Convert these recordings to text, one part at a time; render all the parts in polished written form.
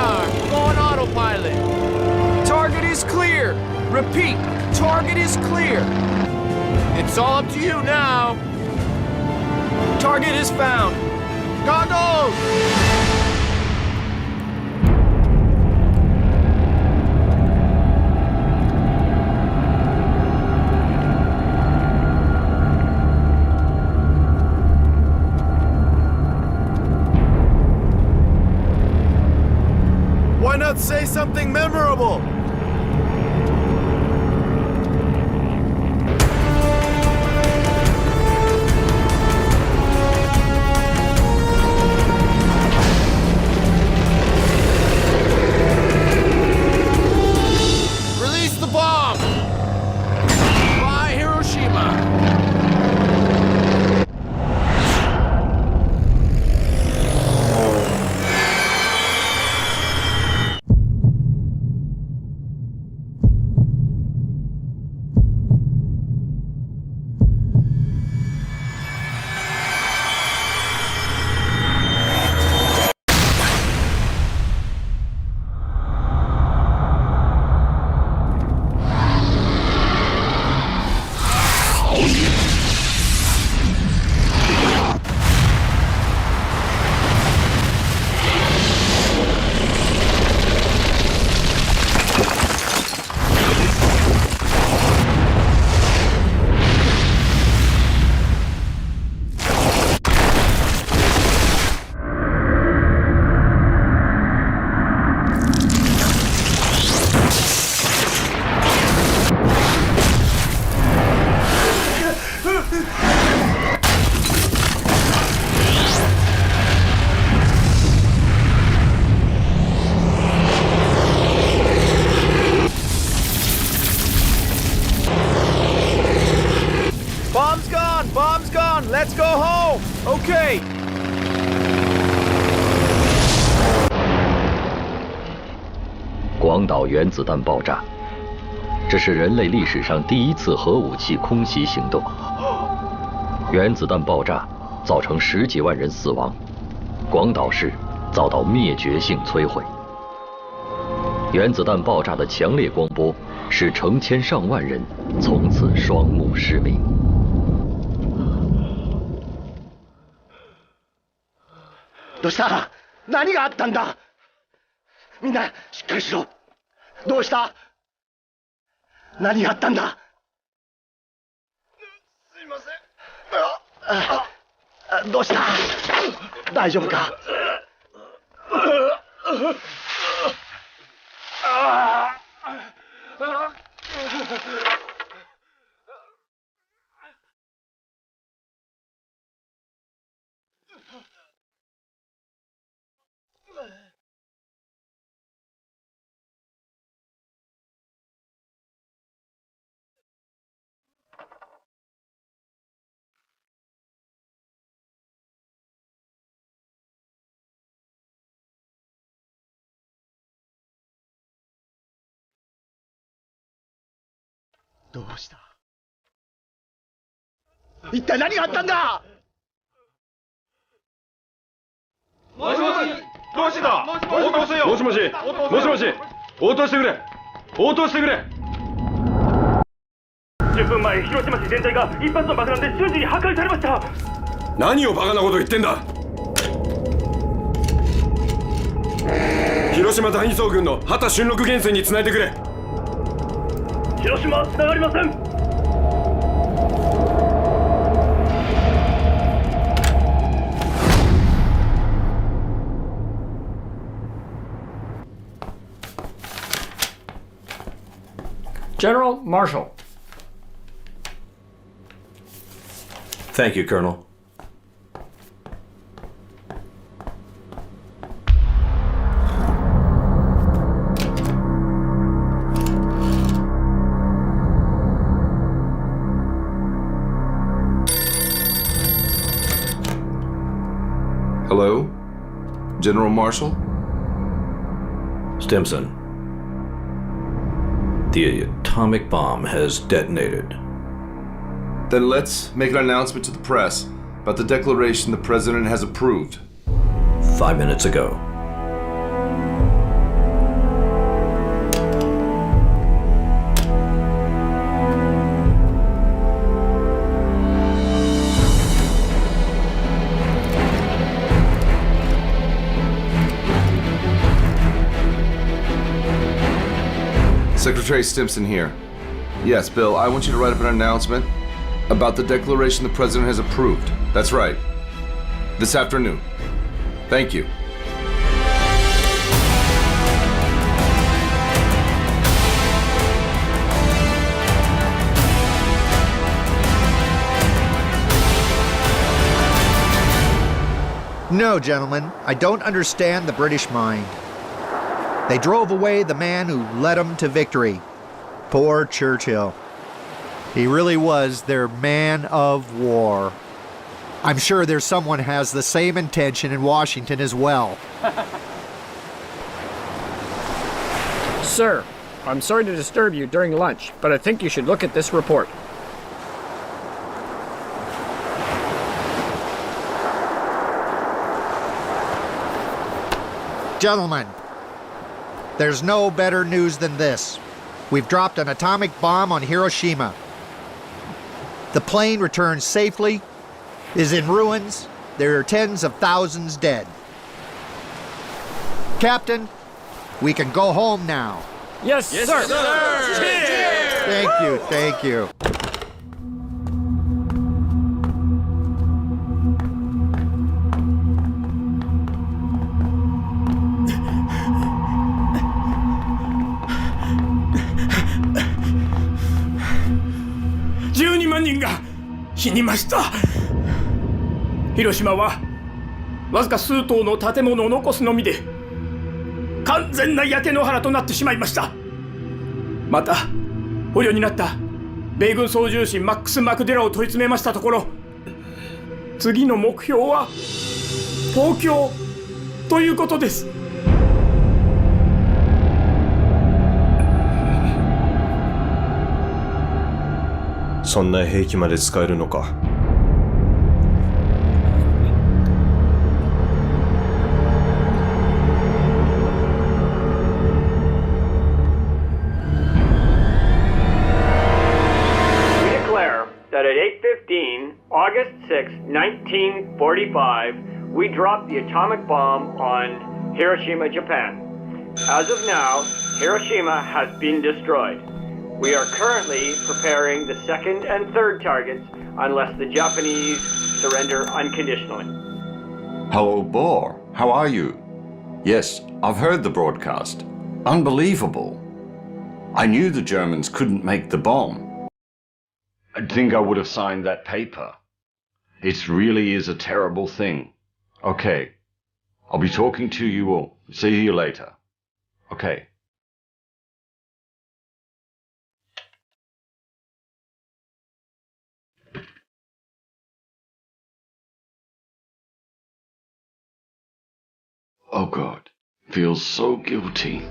are. Go on autopilot. Target is clear. Repeat, target is clear. It's all up to you now. Target is found. Goggles! Why not say something memorable? Release the bomb! By Hiroshima! Bomb's gone. Let's go home. Okay. 广岛原子弹爆炸，这是人类历史上第一次核武器空袭行动。原子弹爆炸造成10几万人死亡，广岛市遭到灭绝性摧毁。原子弹爆炸的强烈光波使成千上万人从此双目失明。どうした？何があったんだ？みんなしっかりしろ。どうした？何があったんだ？すいません。どうした？大丈夫か？どうした？一体何があったんだ？もしもし、どうしてだ？応答せよ。もしもし、もしもし、応答してくれ。応答してくれ。10分前、広島市全体が一発の爆弾で瞬時に破壊されました。何をバカなこと言ってんだ。広島第二総軍の畑俊六元帥につないでくれ。広島はつながりません。General Marshall. Thank you, Colonel. Hello? General Marshall? Stimson. The atomic bomb has detonated. Then let's make an announcement to the press about the declaration the President has approved. 5 minutes ago. Secretary Stimson here. Yes, Bill, I want you to write up an announcement about the declaration the President has approved. That's right. This afternoon. Thank you. No, gentlemen, I don't understand the British mind. They drove away the man who led them to victory. Poor Churchill. He really was their man of war. I'm sure there's someone has the same intention in Washington as well. Sir, I'm sorry to disturb you during lunch, but I think you should look at this report. Gentlemen, there's no better news than this. We've dropped an atomic bomb on Hiroshima. The plane returned safely, is in ruins. There are tens of thousands dead. Captain, we can go home now. Yes, sir. Thank you, thank you. .12 が死にました。広島はわずか数棟の建物を残すのみで完全な焼け野原となってしまいました。また捕虜になった米軍操縦士マックス・マクデラを問い詰めましたところ、次の目標は東京ということです。そんな兵器まで使えるのか。That at 8:15, August 6, 1945, we dropped the atomic bomb on Hiroshima, Japan. As of now, Hiroshima has been destroyed. We are currently preparing the second and third targets unless the Japanese surrender unconditionally. Hello, Bohr. How are you? Yes, I've heard the broadcast. Unbelievable. I knew the Germans couldn't make the bomb. I think I would have signed that paper. It really is a terrible thing. Okay. I'll be talking to you all. See you later. Okay. Oh God. Feels so guilty. .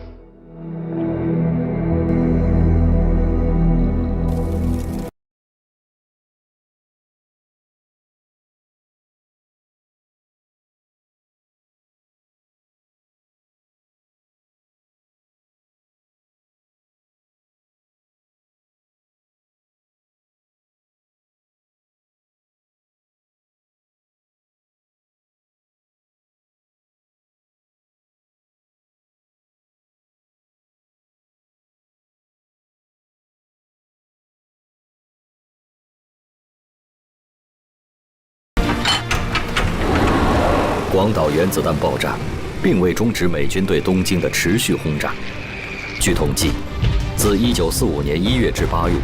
广岛原子弹爆炸，并未终止美军对东京的持续轰炸。据统计，自1945年1月至8月，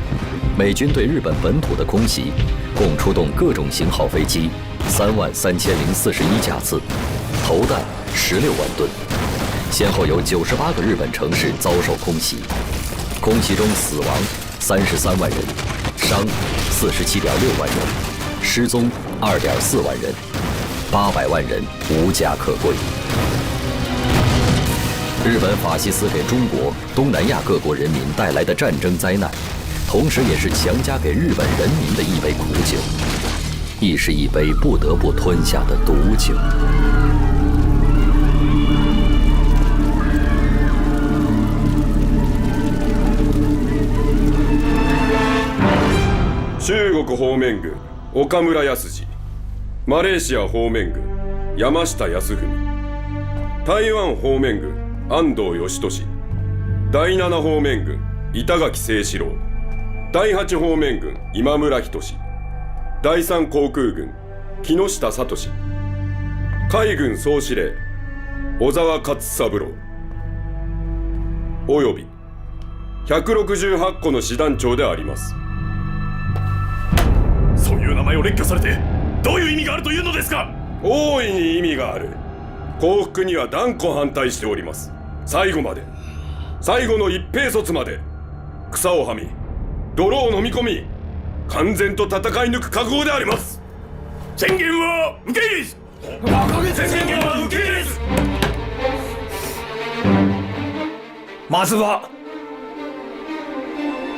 美军对日本本土的空袭，共出动各种型号飞机33041架次，投弹16万吨，先后有98个日本城市遭受空袭。空袭中死亡33万人，伤47.6万人，失踪2.4万人。800万人无家可归。日本法西斯给中国、东南亚各国人民带来的战争灾难，同时也是强加给日本人民的一杯苦酒，亦是一杯不得不吞下的毒酒。中国方面軍岡村康次、マレーシア方面軍山下康文、台湾方面軍安藤義俊、第7方面軍板垣清志郎、第8方面軍今村仁、第3航空軍木下聡、海軍総司令小沢勝三郎および168個の師団長であります。そういう名前を列挙されてどういう意味があるというのですか？大いに意味がある。降伏には断固反対しております。最後まで、最後の一兵卒まで草をはみ泥を飲み込み完全と戦い抜く覚悟であります。宣言は受け入れず。宣言は受け入れず。まずは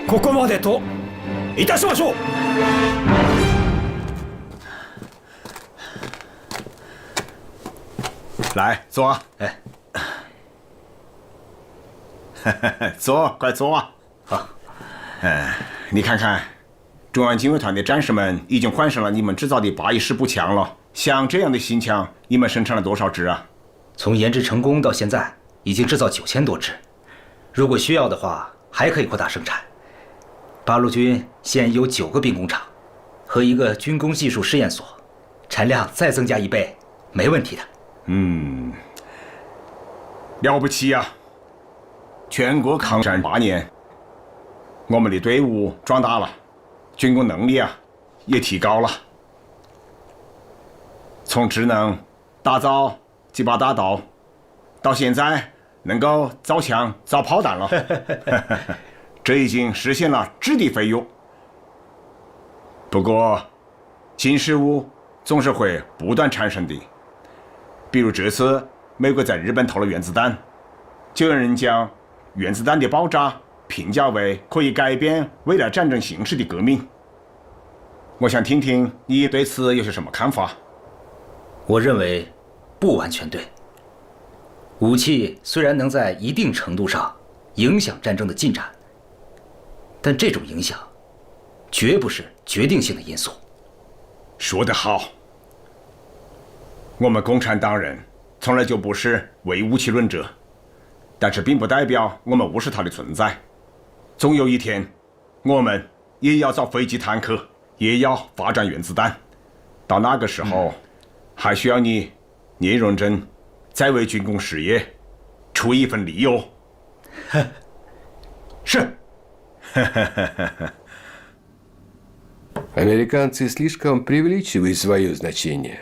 ここまでといたしましょう。来坐。哎，坐，快坐。好。你看看，中央警卫团的战士们已经换上了你们制造的814步枪了。像这样的新枪，你们生产了多少支啊？从研制成功到现在，已经制造9000多支。如果需要的话，还可以扩大生产。八路军现有9个兵工厂和一个军工技术试验所，产量再增加1倍，没问题的。了不起呀！全国抗战8年，我们的队伍壮大了，军工能力也提高了。从只能打造几把大刀，到现在能够造枪造炮弹了，这已经实现了质的飞跃。不过，新事物总是会不断产生的。比如这次美国在日本投了原子弹，就有人将原子弹的爆炸评价为可以改变未来战争形势的革命。我想听听你对此有些什么看法？我认为不完全对。武器虽然能在一定程度上影响战争的进展，但这种影响绝不是决定性的因素。说得好。我们共产党人从来就不是唯武器论者，但是并不代表我们无视它的存在。总有一天，我们也要造飞机坦克，也要发展原子弹。到那个时候，还需要你认真再为军工事业出一份力哦。是。Американцы слишком преувеличивают свое значение.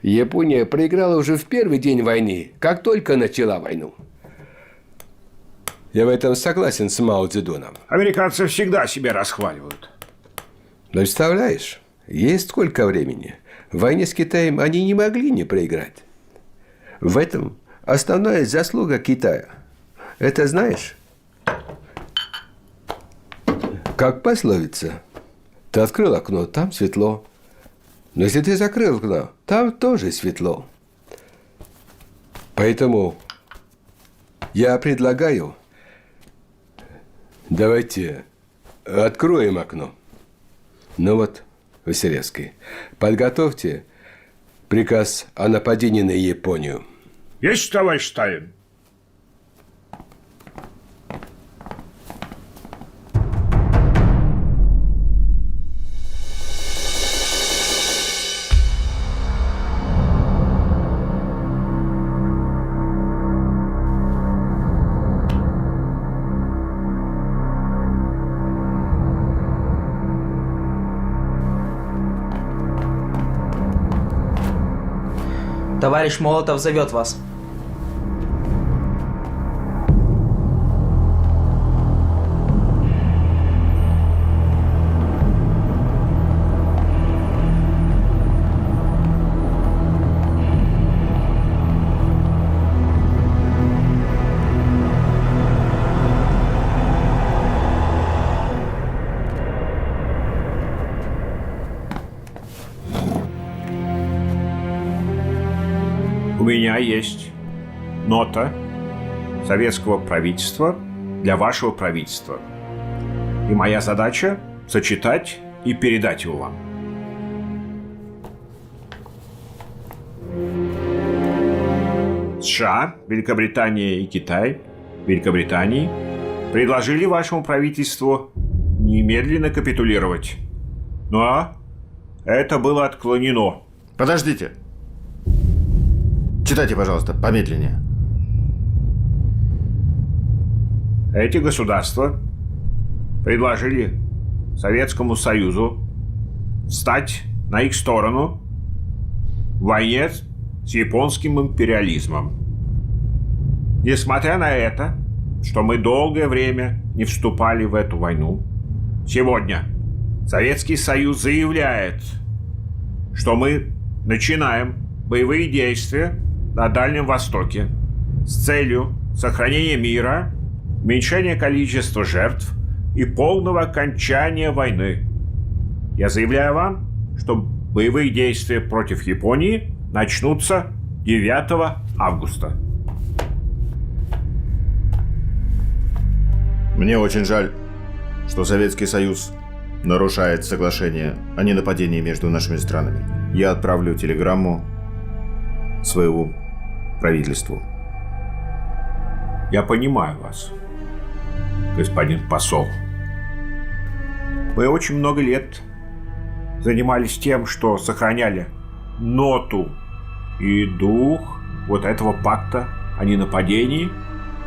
Япония проиграла уже в первый день войны, как только начала войну. Я в этом согласен с Мао Цзэдуном. Американцы всегда себя расхваливают. Представляешь, есть сколько времени. В войне с Китаем они не могли не проиграть. В этом основная заслуга Китая. Это знаешь? Как пословица. Ты открыл окно, там светло. Но если ты закрыл окно, там тоже светло. Поэтому я предлагаю, давайте откроем окно. Ну вот, Василевский, подготовьте приказ о нападении на Японию. Есть, товарищ Сталин. Товарищ Молотов зовет вас. У меня есть нота советского правительства для вашего правительства. И моя задача – сочетать и передать его вам. США, Великобритания и Китай, Великобритании, предложили вашему правительству немедленно капитулировать. Но это было отклонено. Подождите. Читайте, пожалуйста, помедленнее. Эти государства предложили Советскому Союзу встать на их сторону в войне с японским империализмом. Несмотря на это, что мы долгое время не вступали в эту войну, сегодня Советский Союз заявляет, что мы начинаем боевые действия на Дальнем Востоке с целью сохранения мира, уменьшения количества жертв и полного окончания войны. Я заявляю вам, что боевые действия против Японии начнутся 9 августа. Мне очень жаль, что Советский Союз нарушает соглашение о ненападении между нашими странами. Я отправлю телеграмму своему правительству. Я понимаю вас, господин посол. Мы очень много лет занимались тем, что сохраняли ноту и дух вот этого пакта о ненападении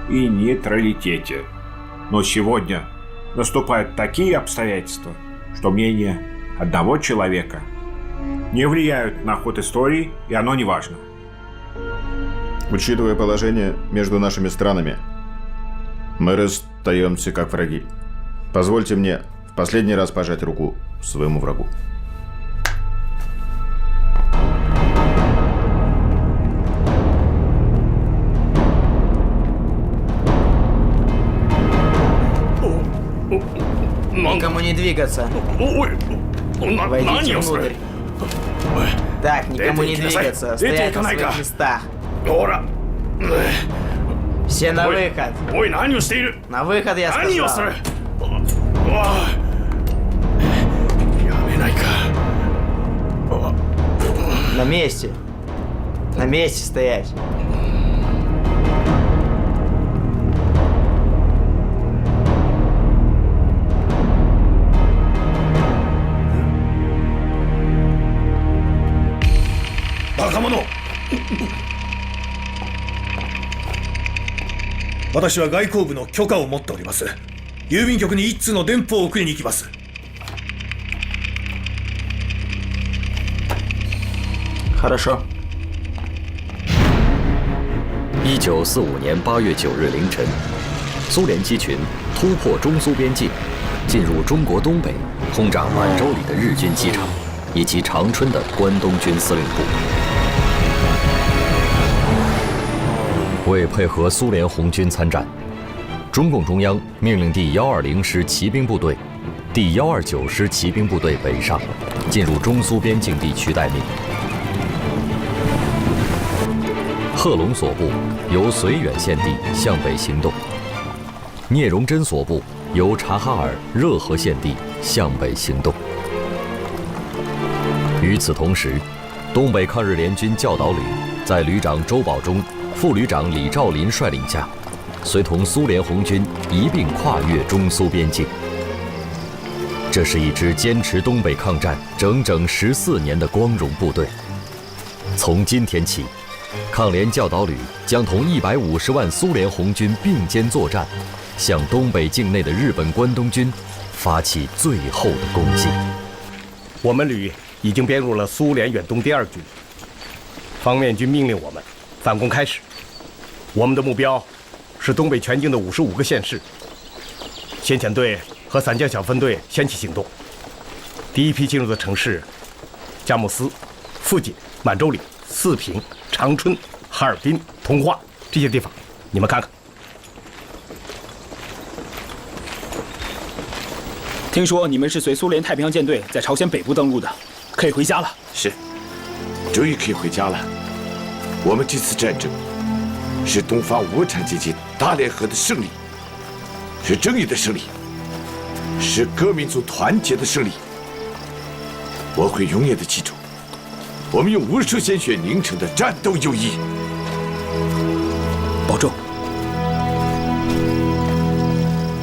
и нейтралитете. Но сегодня наступают такие обстоятельства, что мнение одного человека не влияют на ход истории, и оно не важно. Учитывая положение между нашими странами, мы расстаемся как враги. Позвольте мне в последний раз пожать руку своему врагу. Никому не двигаться. Войдите внутрь. Так, никому не двигаться. Стоять на своих местах. Все на выход. На выход, я сказал. На месте. На месте стоять. Бакамоно! 私は外交部の許可を持っております。郵便局に一通の電報を送りに行きます。Хорошо. 1945年8月9日凌晨，苏联机群突破中苏边境，进入中国东北，轰炸满洲里的日军机场以及长春的关东军司令部。为配合苏联红军参战，中共中央命令第120师骑兵部队、第129师骑兵部队北上，进入中苏边境地区待命。贺龙所部由绥远县地向北行动，聂荣臻所部由察哈尔热河县地向北行动。与此同时，东北抗日联军教导旅在旅长周保中、副旅长李兆林率领下，随同苏联红军一并跨越中苏边境。这是一支坚持东北抗战整整14年的光荣部队。从今天起，抗联教导旅将同150万苏联红军并肩作战，向东北境内的日本关东军发起最后的攻击。我们旅已经编入了苏联远东第2军，方面军命令我们反攻开始。我们的目标是东北全境的55个县市。先遣队和散将小分队先起行动，第一批进入的城市：佳木斯、富锦、满洲里、四平、长春、哈尔滨、通化这些地方，你们看看。听说你们是随苏联太平洋舰队在朝鲜北部登陆的，可以回家了。是，终于可以回家了。我们这次战争是东方无产阶级大联合的胜利，是正义的胜利，是各民族团结的胜利。我会永远的记住，我们用无数鲜血凝成的战斗友谊。保重。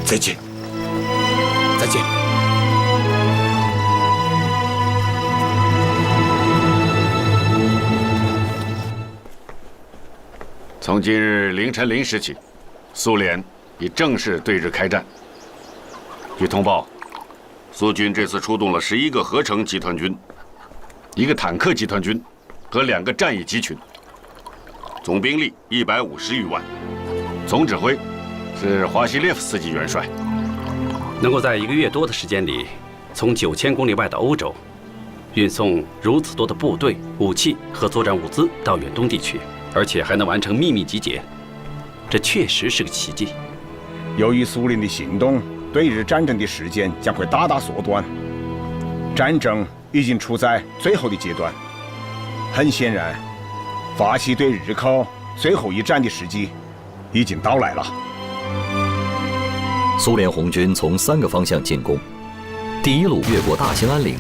再见。再见。从今日凌晨0时起，苏联已正式对日开战。据通报，苏军这次出动了11个合成集团军、1个坦克集团军和2个战役集群，总兵力150余万。总指挥是华西列夫斯基元帅。能够在1个月多的时间里，从9000公里外的欧洲，运送如此多的部队、武器和作战物资到远东地区，而且还能完成秘密集结，这确实是个奇迹。由于苏联的行动，对日战争的时间将会大大缩短，战争已经处在最后的阶段。很显然，发起对日寇最后一战的时机已经到来了。苏联红军从3个方向进攻，第一路越过大兴安岭，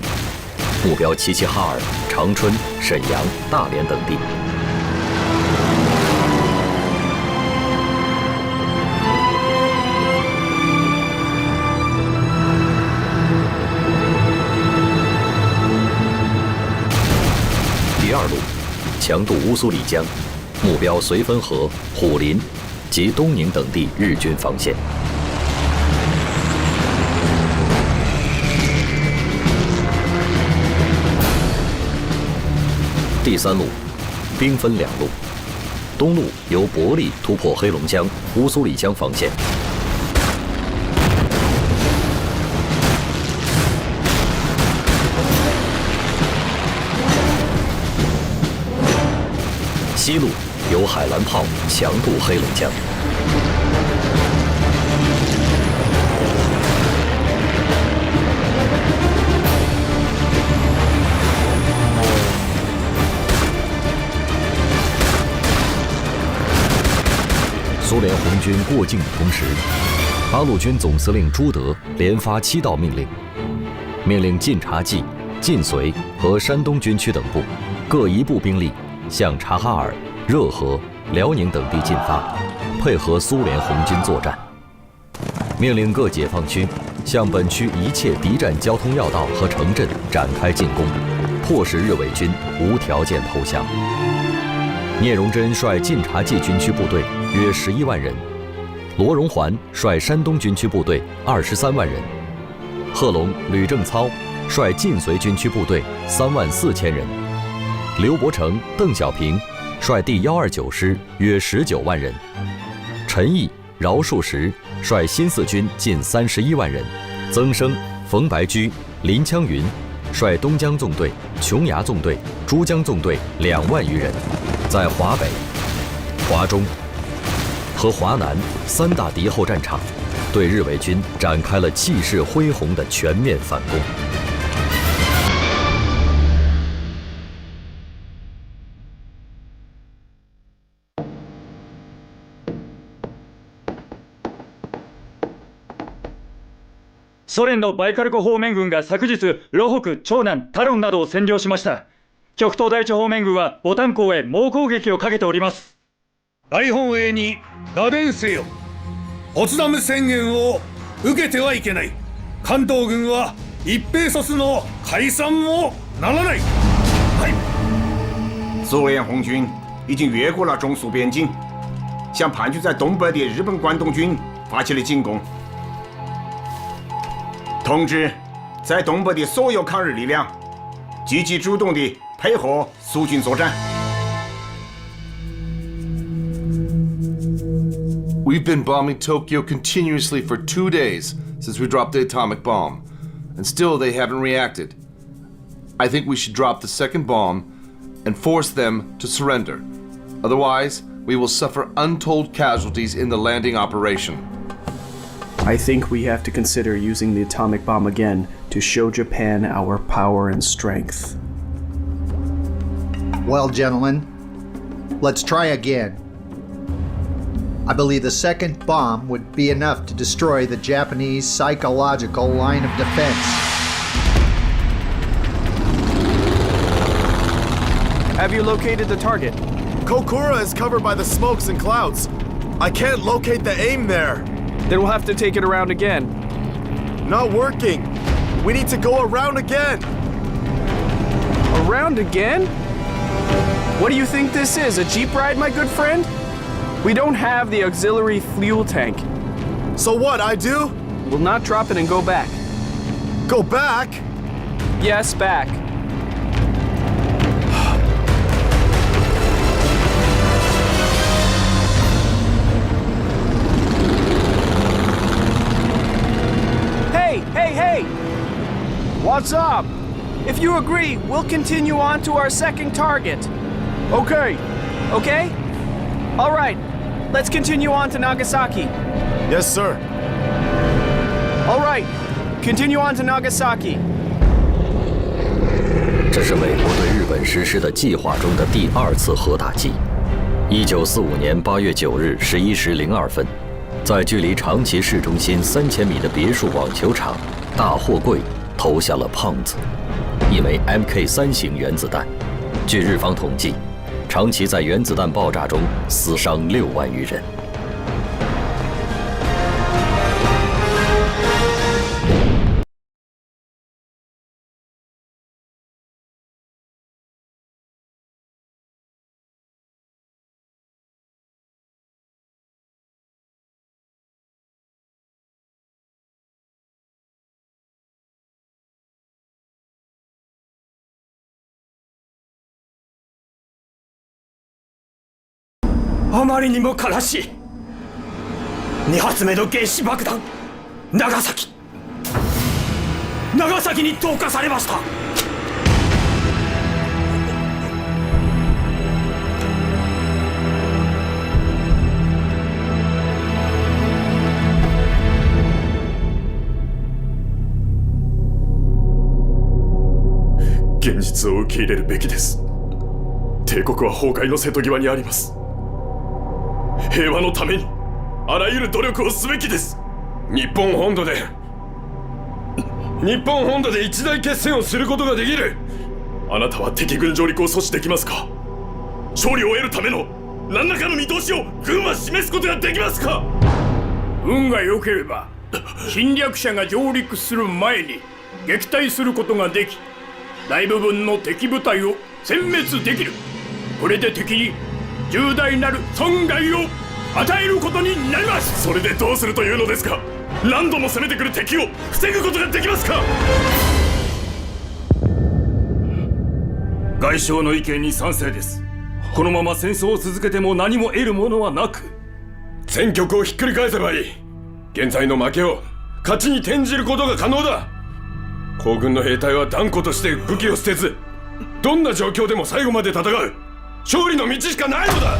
目标齐齐哈尔、长春、沈阳、大连等地。第二路强渡乌苏里江，目标绥芬河、虎林及东宁等地日军防线。第3路兵分2路，东路由伯利突破黑龙江、乌苏里江防线，西路由海兰炮强渡黑龙江。苏联红军过境的同时，八路军总司令朱德连发7道命令，命令晋察冀、晋绥和山东军区等部各1部兵力向察哈尔、热河、辽宁等地进发，配合苏联红军作战。命令各解放区向本区一切敌占交通要道和城镇展开进攻，迫使日伪军无条件投降。聂荣臻率晋察冀军区部队约11万人，罗荣桓率山东军区部队23万人，贺龙、吕正操率晋绥军区部队3万4千人，刘伯承、邓小平率第129师约19万人，陈毅、饶漱石率新四军近31万人，曾生、冯白驹、林枪云率东江纵队、琼崖纵队、珠江纵队2万余人，在华北、华中和华南3大敌后战场，对日伪军展开了气势恢宏的全面反攻。ソ連のバイカル湖方面軍が昨日、ロ北、長南、タロンなどを占領しました。極東第一方面軍はボタン港へ猛攻撃をかけております。大本営に打電せよ。ポツダム宣言を受けてはいけない。関東軍は一兵卒の解散もならない。はい。苏联红军已经越过了中苏边境，向盘踞在东北的日本关东军发起了进攻。通知在东北的所有抗日力量，积极主动地配合苏军作战。We've been bombing Tokyo continuously for 2 days since we dropped the atomic bomb, and still they haven't reacted. I think we should drop the second bomb and force them to surrender. Otherwise, we will suffer untold casualties in the landing operation. I think we have to consider using the atomic bomb again to show Japan our power and strength. Well, gentlemen, let's try again. I believe the second bomb would be enough to destroy the Japanese psychological line of defense. Have you located the target? Kokura is covered by the smokes and clouds. I can't locate the aim there. Then we'll have to take it around again. Not working. We need to go around again. Around again? What do you think this is, a Jeep ride, my good friend? We don't have the auxiliary fuel tank. So what, I do? We'll not drop it and go back. Go back? Yes, back. Hey! What's up? If you agree, we'll continue on to our second target. Okay. Okay? All right. Let's continue on to Nagasaki. Yes, sir. All right. Continue on to Nagasaki. 这是美国对日本实施的计划中的第2次核打击。1945年8月9日11时02分，在距离长崎市中心3000米的别墅网球场，大货柜投下了胖子，一枚 Mk3 型原子弹。据日方统计，长崎在原子弹爆炸中死伤6万余人。あまりにも悲しい。2発目の原子爆弾、長崎に投下されました。現実を受け入れるべきです。帝国は崩壊の瀬戸際にあります。平和のためにあらゆる努力をすべきです。日本本土で一大決戦をすることができる。あなたは敵軍上陸を阻止できますか？勝利を得るための何らかの見通しを軍は示すことができますか？運が良ければ侵略者が上陸する前に撃退することができ、大部分の敵部隊を殲滅できる。これで敵に重大なる損害を与えることになります。それでどうするというのですか？何度も攻めてくる敵を防ぐことができますか？外相の意見に賛成です。このまま戦争を続けても何も得るものはなく、戦局をひっくり返せばいい。現在の負けを勝ちに転じることが可能だ。皇軍の兵隊は断固として武器を捨てず、どんな状況でも最後まで戦う。勝利の道しかないのだ。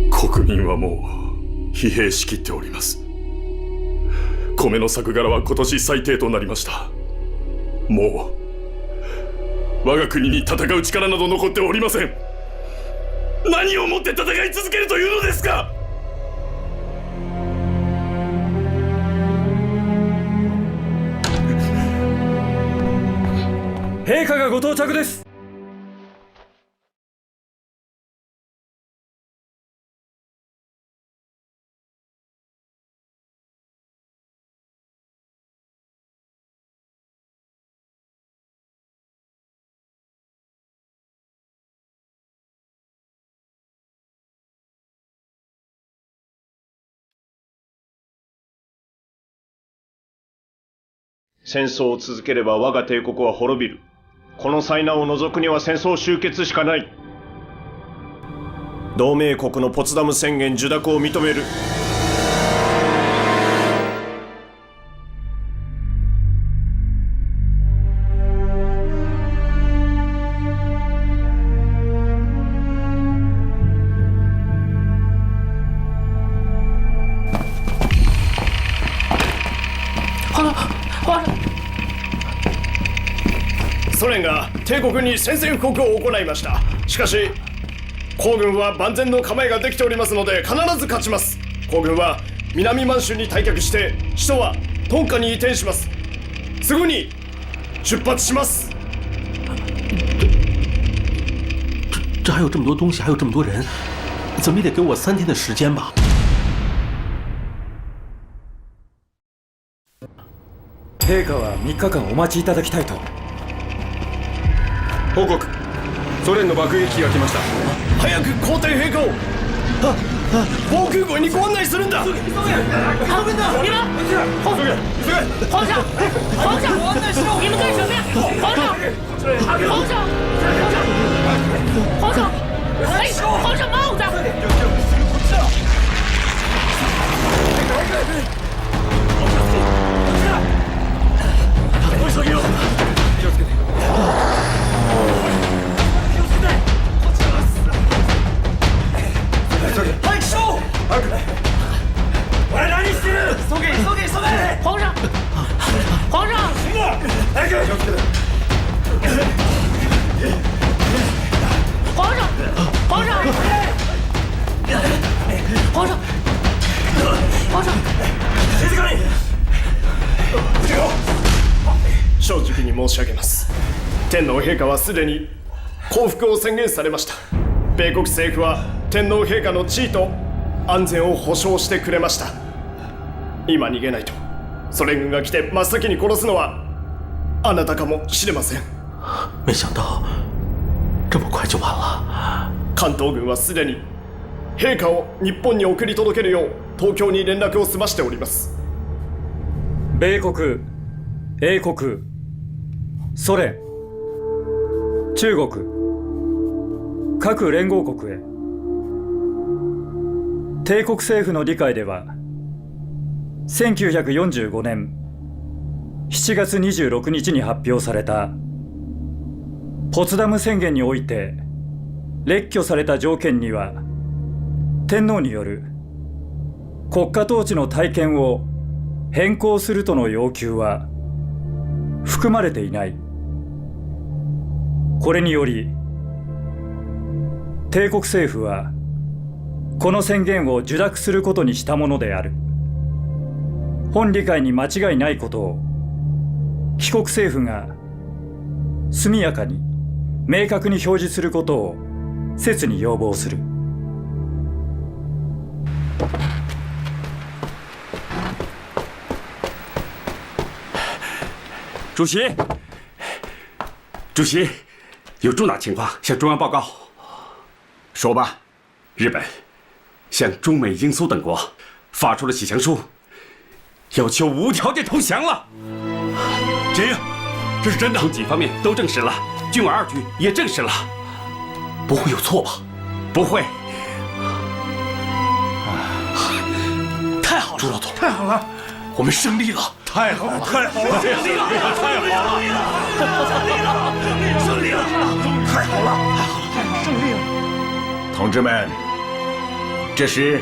国民はもう疲弊しきっております。米の作柄は今年最低となりました。もう我が国に戦う力など残っておりません。何をもって戦い続けるというのですか？陛下がご到着です。戦争を続ければ我が帝国は滅びる。この災難を除くには戦争終結しかない。同盟国のポツダム宣言受諾を認める。ソ連が帝国に宣戦布告を行いました。しかし皇軍は万全の構えができておりますので必ず勝ちます。皇軍は南満州に退却して首都はトンカに移転します。すぐに出発します。这还有这么多东西，还有这么多人，怎么也得给我3天的时间吧。陛下は3日間お待ちいただきたいと。報告。ソ連の爆撃機が来ました。早く皇帝陛下を防空壕にご案内するんだ。急げ！你们，皇上，皇上，你们干什么呀？皇上，哎，皇上帽子！急げよ！気をつけて。早くしろ！早く！俺何してる！急げ！皇上！早く！気をつけて。皇上！静かに！正直に申し上げます。天皇陛下はすでに降伏を宣言されました。米国政府は天皇陛下の地位と安全を保証してくれました。今逃げないとソ連軍が来て真っ先に殺すのはあなたかもしれません。没想到这么快就完了。関東軍はすでに陛下を日本に送り届けるよう東京に連絡を済ましております。米国、英国、ソ連、中国、各連合国へ。帝国政府の理解では1945年7月26日に発表されたポツダム宣言において列挙された条件には天皇による国家統治の体験を変更するとの要求は含まれていない。これにより帝国政府はこの宣言を受諾することにしたものである。本理解に間違いないことを帰国政府が速やかに明確に表示することを切に要望する。主席，有重大情况向中央报告。说吧。日本向中美英苏等国发出了启降书，要求无条件投降了。这样，这是真的？从几方面都证实了，军委2局也证实了。不会有错吧？不会。太好了，朱老总，太好了，我们胜利了！太好了，太好了，胜利了！太好了！胜利了！太好了，胜利了！同志们，这是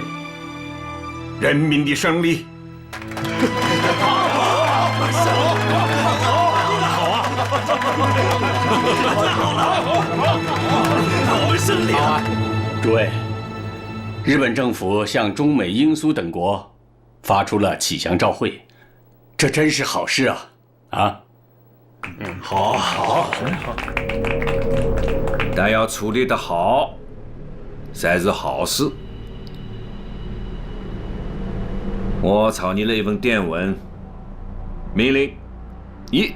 人民的胜利。我们胜利了！诸位，日本政府向中美英苏等国发出了启降照会，这真是好事啊！好，但要处理得好，才是好事。我草拟了一份电文，命令1：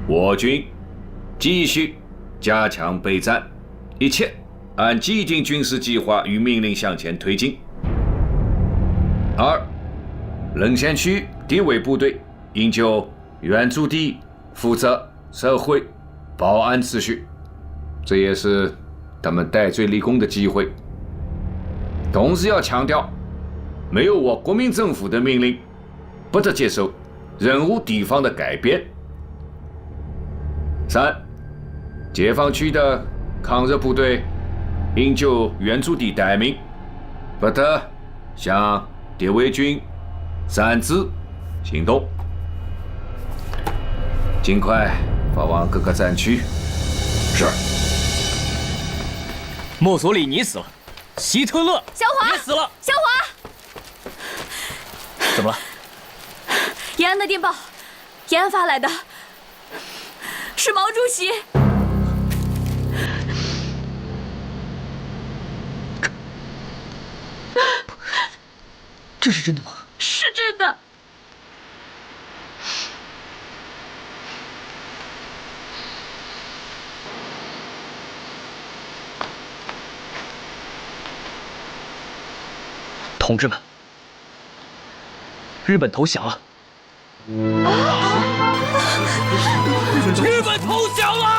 我军继续加强备战，一切按既定军事计划与命令向前推进。2：沦陷区敌伪部队应就原驻地负责社会保安秩序，这也是他们戴罪立功的机会。同时要强调，没有我国民政府的命令，不得接受任何地方的改变。3：解放区的抗日部队应就原驻地待命，不得向敌伪军擅自行动。尽快发往各个战区。是。墨索里尼死了，希特勒小华也死了。小华，怎么了？延安的电报，延安发来的，是毛主席。这是真的吗？是真的。同志们，日本投降了！日本投降了！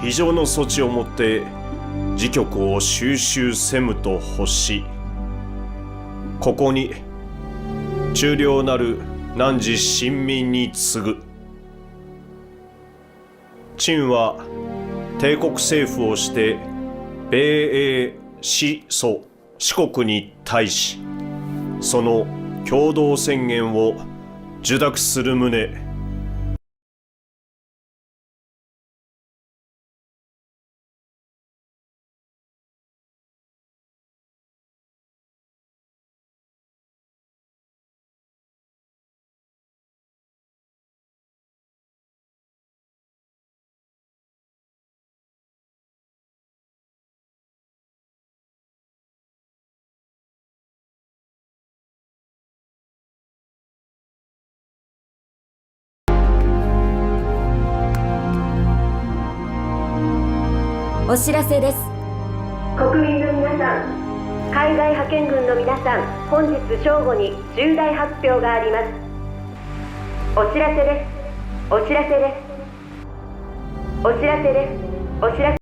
非常の措置をもって時局を収拾せむと欲し。ここに中領なる汝臣民に告ぐ。陳は帝国政府をして米英四蘇四国に対しその共同宣言を受諾する旨。お知らせです。国民の皆さん、海外派遣軍の皆さん、本日正午に重大発表があります。お知らせです。お知らせです。お知らせです。お知らせ。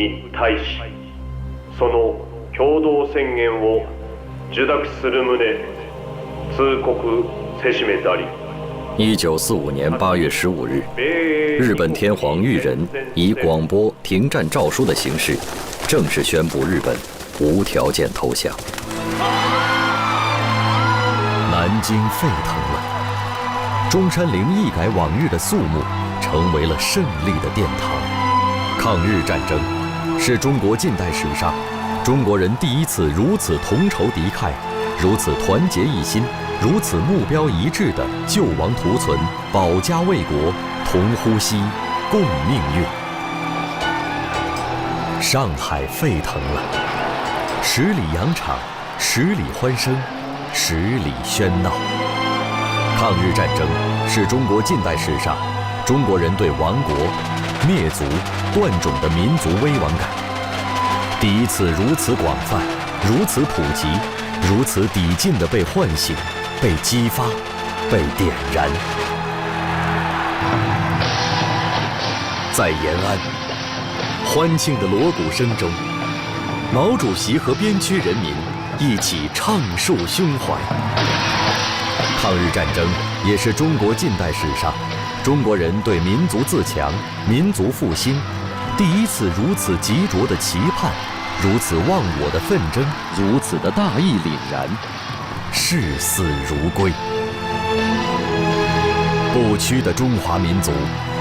に対しその共同宣言を受諾する旨通告せしめたり。1945年8月15日，日本天皇裕仁以广播停战诏书的形式，正式宣布日本无条件投降。南京沸腾了，中山陵一改往日的肃穆，成为了胜利的殿堂。抗日战争是中国近代史上中国人第一次如此同仇敌忾，如此团结一心，如此目标一致的救亡图存、保家卫国、同呼吸、共命运。上海沸腾了，10里洋场，10里欢声，10里喧闹。抗日战争是中国近代史上中国人对亡国、灭族、断种的民族危亡感第一次如此广泛、如此普及、如此抵近地被唤醒、被激发、被点燃。在延安，欢庆的锣鼓声中，毛主席和边区人民一起唱述胸怀。抗日战争也是中国近代史上中国人对民族自强、民族复兴第一次如此急着的期盼，如此忘我的奋争，如此的大义凛然，视死如归。不屈的中华民族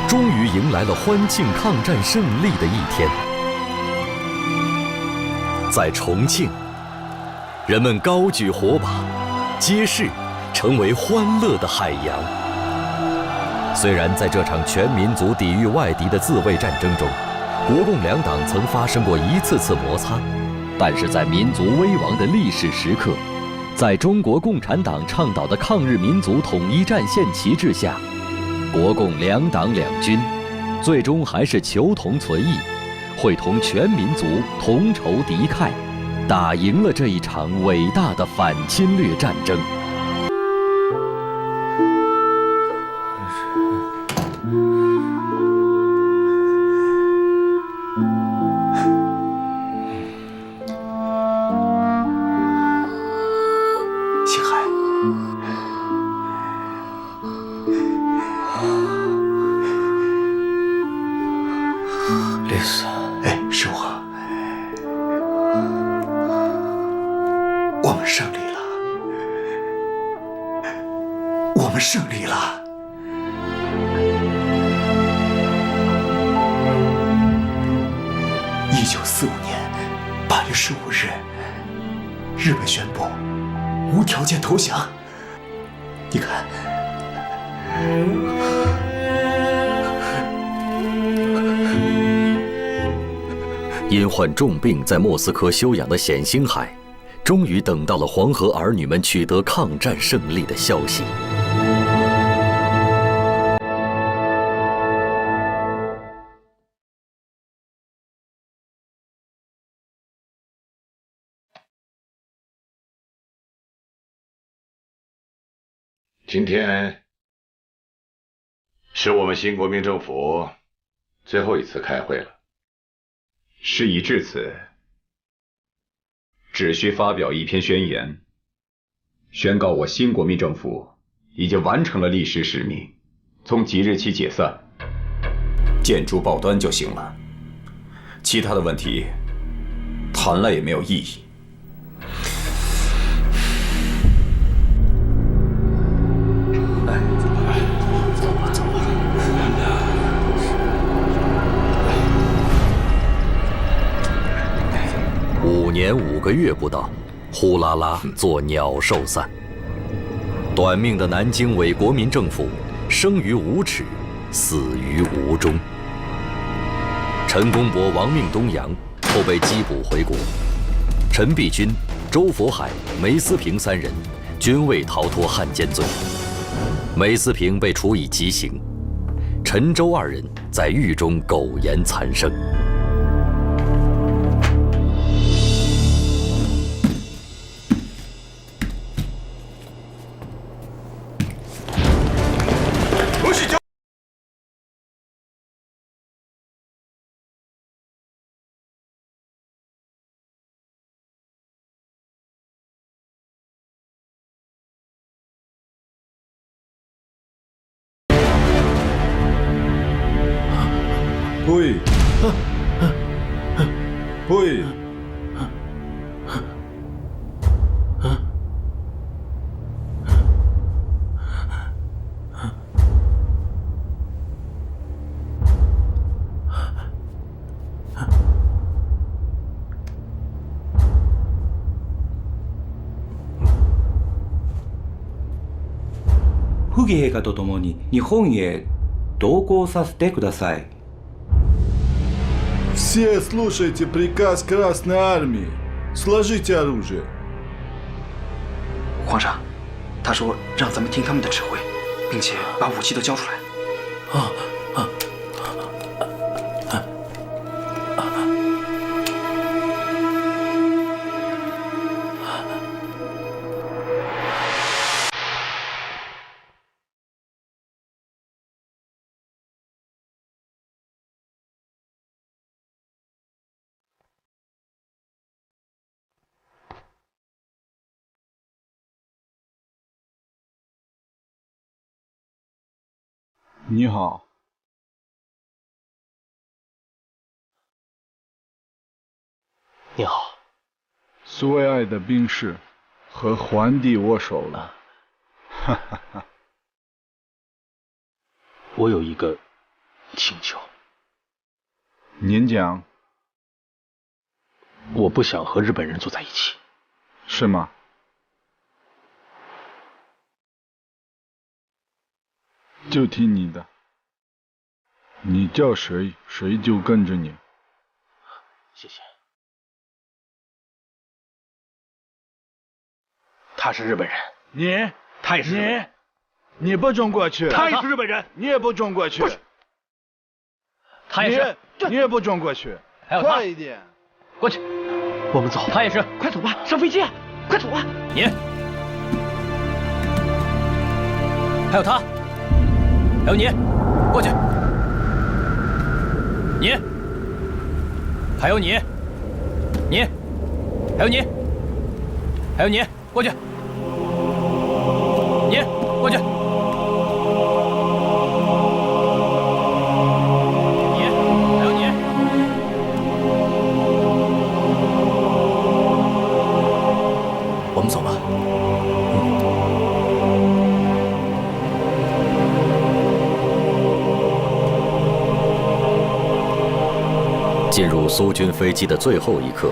终于迎来了欢庆抗战胜利的一天。在重庆，人们高举火把，街市成为欢乐的海洋。虽然在这场全民族抵御外敌的自卫战争中，国共两党曾发生过一次次摩擦，但是在民族危亡的历史时刻，在中国共产党倡导的抗日民族统一战线旗帜下，国共两党两军最终还是求同存异，会同全民族同仇敌忾，打赢了这一场伟大的反侵略战争。胜利了！1945年8月15日，日本宣布无条件投降。你看，因患重病在莫斯科休养的冼星海，终于等到了黄河儿女们取得抗战胜利的消息。今天是我们新国民政府最后一次开会了。事已至此，只需发表一篇宣言，宣告我新国民政府已经完成了历史使命，从即日起解散，建筑报端就行了。其他的问题谈了也没有意义。5年5个月不到，呼啦啦作鸟兽散。短命的南京伪国民政府，生于无耻，死于无终。陈公博亡命东洋，后被缉捕回国。陈璧君、周佛海、梅思平3人均未逃脱汉奸罪。梅思平被处以极刑，陈周2人在狱中苟延残生。会，会。溥儀陛下と共に日本へ同行させてください。Все слушайте приказ Красной Армии. Сложите оружие. 皇上，他说让咱们听他们的指挥，并且把武器都交出来。你好。你好。苏维埃的兵士和皇帝握手了。哈哈哈。我有一个请求。您讲。我不想和日本人坐在一起。是吗？就听你的，你叫谁，谁就跟着你。谢谢。他是日本人，他也是。你不准过去。他也是日本人，你也不准过去。他也是，你也不准过去。还有他，快一点，过去。我们走。他也是，快走吧，上飞机啊！快走吧。你，还有他。还有你，过去。你，还有你，你，还有你，还有你，过去。你，过去。你，还有你。我们走吧。进入苏军飞机的最后一刻，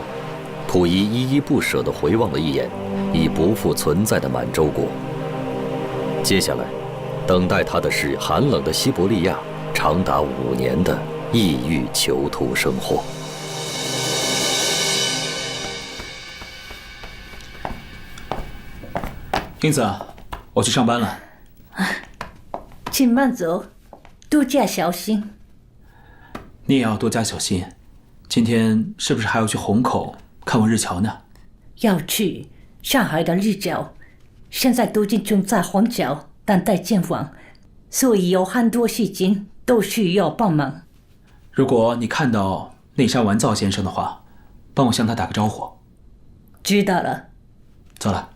溥仪依依不舍地回望了一眼已不复存在的满洲国。接下来，等待他的是寒冷的西伯利亚长达5年的异域囚徒生活。英子，我去上班了。请慢走，多加小心。你也要多加小心。今天是不是还要去虹口看望日侨呢？要去。上海的日侨现在都正在虹桥等待前往，所以有很多事情都需要帮忙。如果你看到内山完造先生的话，帮我向他打个招呼。知道了。走了。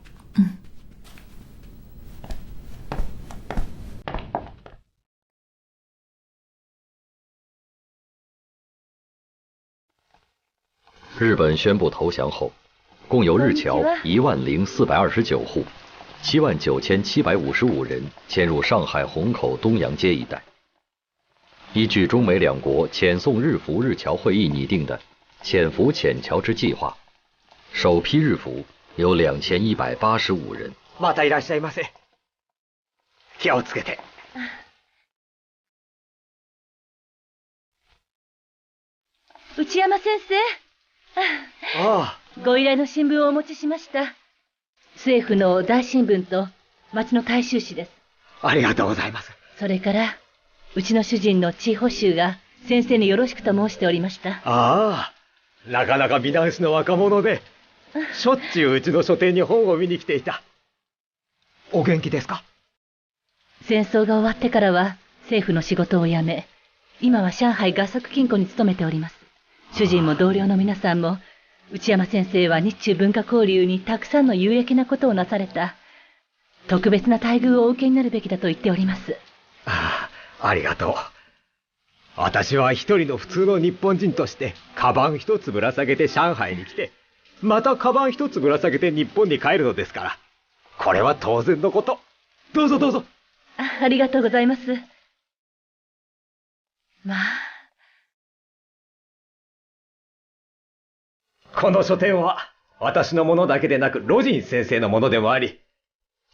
日本宣布投降后，共有日侨10429户，79755人迁入上海虹口东阳街一带。依据中美两国遣送日俘日侨会议拟定的遣俘遣侨之计划，首批日俘有2185人。またいらっしゃいませ。気をつけて。内山先生。ご依頼の新聞をお持ちしました。政府の大新聞と町の大衆紙です。ありがとうございます。それからうちの主人の地保州が先生によろしくと申しておりました。ああ、なかなか美男子の若者で、しょっちゅううちの書店に本を見に来ていた。お元気ですか？戦争が終わってからは政府の仕事を辞め、今は上海合作金庫に勤めております。主人も同僚の皆さんも、内山先生は日中文化交流にたくさんの有益なことをなされた。特別な待遇をお受けになるべきだと言っております。ああ、ありがとう。私は一人の普通の日本人として、カバン一つぶら下げて上海に来て、またカバン一つぶら下げて日本に帰るのですから、これは当然のこと。どうぞどうぞ。ありがとうございます。まあ。この書店は、私のものだけでなく、ロジン先生のものでもあり、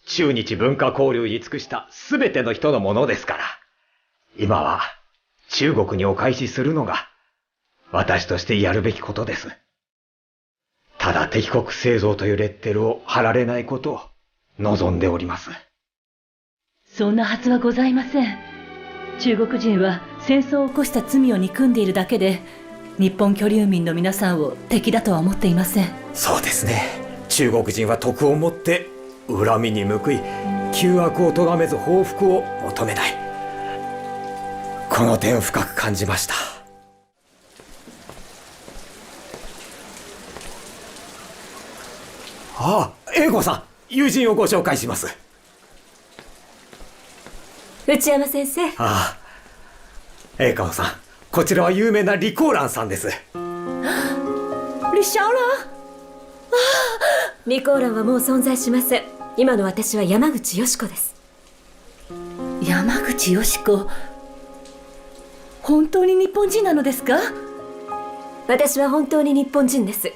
中日文化交流に尽くしたすべての人のものですから、今は中国にお返しするのが、私としてやるべきことです。ただ敵国製造というレッテルを貼られないことを望んでおります。そんなはずはございません。中国人は戦争を起こした罪を憎んでいるだけで、日本居留民の皆さんを敵だとは思っていません。そうですね。中国人は徳をもって恨みに報い、旧悪を咎めず報復を求めない。この点を深く感じました。ああ、英子さん、友人をご紹介します。内山先生。ああ、英子さん、こちらは有名な李香蘭さんです。李香蘭？李香蘭はもう存在しません。今の私は山口よし子です。山口よし子、本当に日本人なのですか？私は本当に日本人です。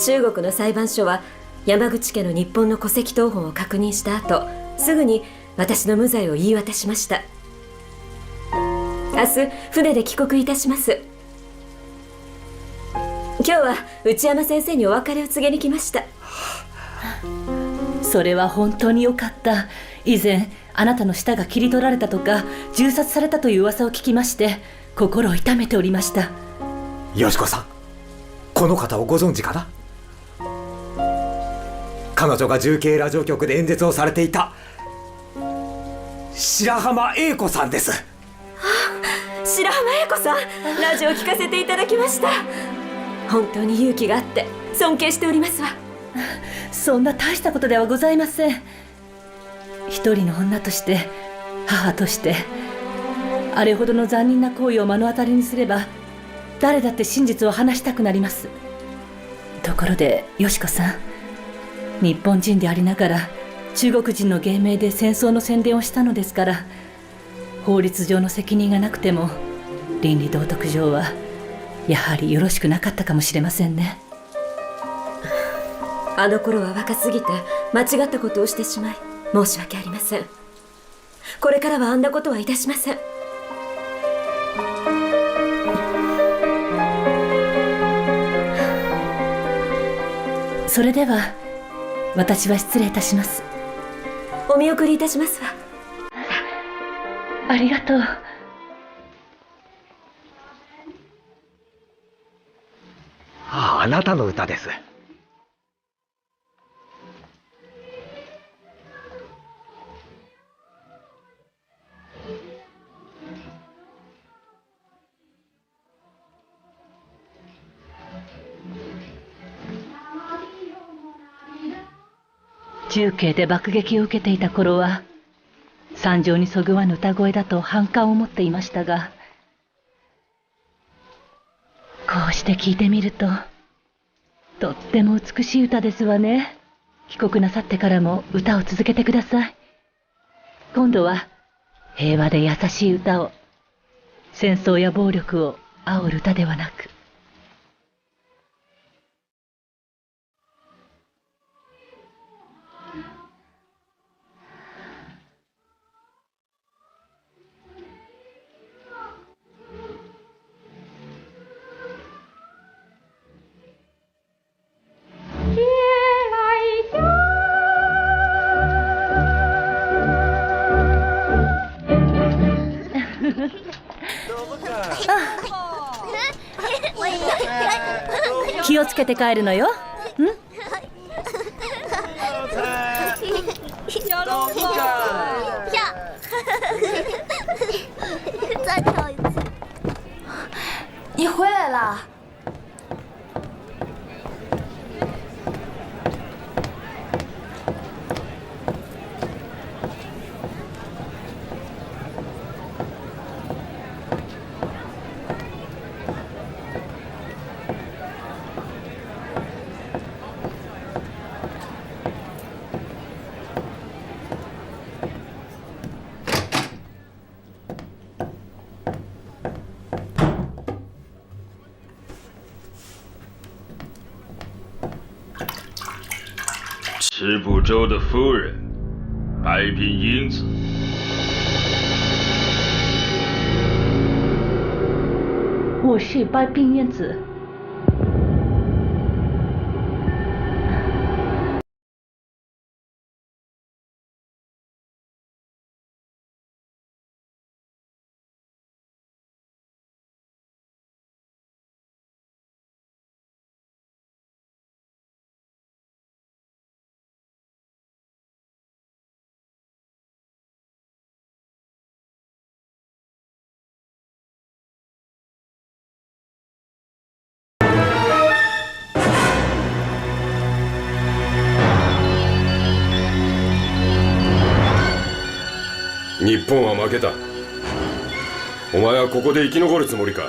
中国の裁判所は山口家の日本の戸籍謄本を確認した後、すぐに私の無罪を言い渡しました。明日船で帰国いたします。今日は内山先生にお別れを告げに来ました。それは本当によかった。以前あなたの舌が切り取られたとか銃殺されたという噂を聞きまして、心を痛めておりました。よしこさん、この方をご存知かな？彼女が重慶ラジオ局で演説をされていた白浜英子さんです。白浜英子さん、ラジオ聞かせていただきました。本当に勇気があって尊敬しておりますわ。そんな大したことではございません。一人の女として、母として、あれほどの残忍な行為を目の当たりにすれば、誰だって真実を話したくなります。ところでよしこさん、日本人でありながら中国人の芸名で戦争の宣伝をしたのですから、法律上の責任がなくても倫理道徳上はやはりよろしくなかったかもしれませんね。あの頃は若すぎて間違ったことをしてしまい申し訳ありません。これからはあんなことはいたしません。それでは私は失礼いたします。お見送りいたしますわ。ありがとう。あなたの歌です。重慶で爆撃を受けていた頃は、惨状にそぐわぬ歌声だと反感を持っていましたが、こうして聞いてみると、とっても美しい歌ですわね。帰国なさってからも歌を続けてください。今度は平和で優しい歌を、戦争や暴力を煽る歌ではなく。気をつけて帰るのよ。ん？你回来了。吃不周的夫人，白冰英子。我是白冰英子。日本は負けた。お前はここで生き残るつもりか。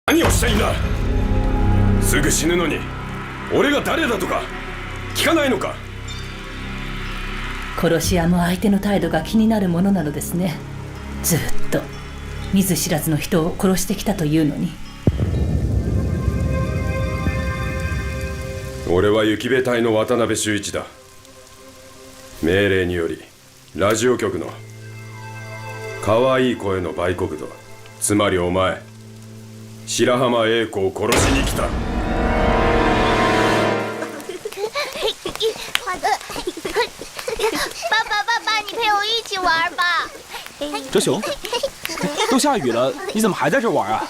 何をしたいんだ。すぐ死ぬのに俺が誰だとか聞かないのか。殺し屋も相手の態度が気になるものなのですね。ずっと見ず知らずの人を殺してきたというのに。俺は雪部隊の渡辺修一だ。命令によりラジオ局の可愛い声の売国度、つまりお前白浜英子を殺しに来た。爸爸，你陪我一起玩吧。哲雄，都下雨了，你怎么还在这玩啊？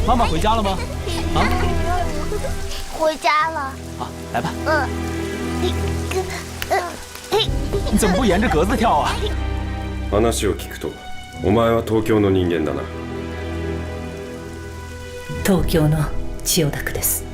妈妈回家了吗？啊？回家了。好，来吧。你怎么不沿着格子跳啊？話を聞くと、お前は東京の人間だな。東京の千代田区です。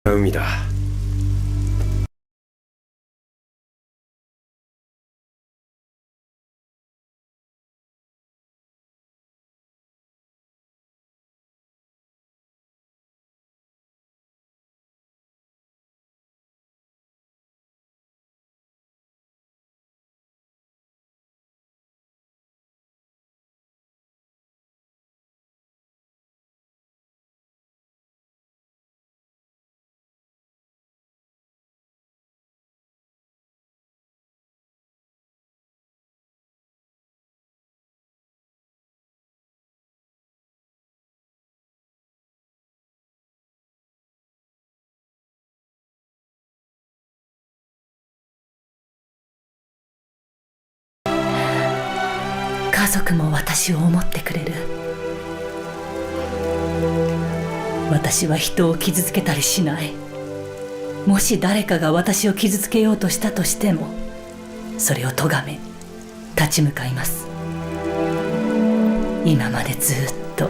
海だ。家族も私を思ってくれる。私は人を傷つけたりしない。もし誰かが私を傷つけようとしたとしても、それを咎め立ち向かいます。今までずっと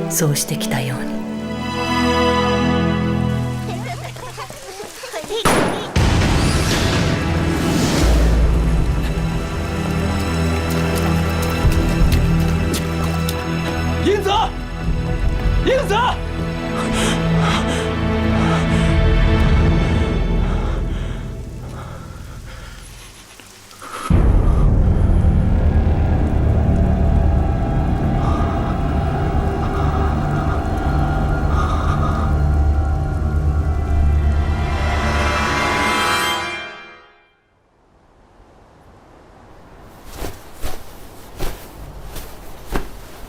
そうしてきたように。英子，英子，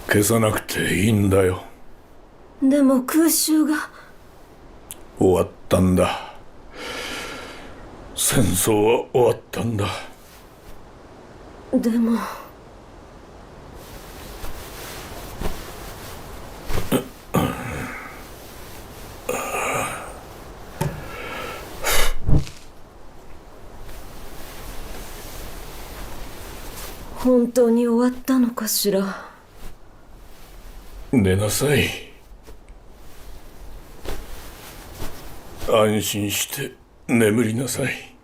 消さなくていいんだよ。でも空襲が終わったんだ。戦争は終わったんだ。でも本当に終わったのかしら。寝なさい。安心して眠りなさい。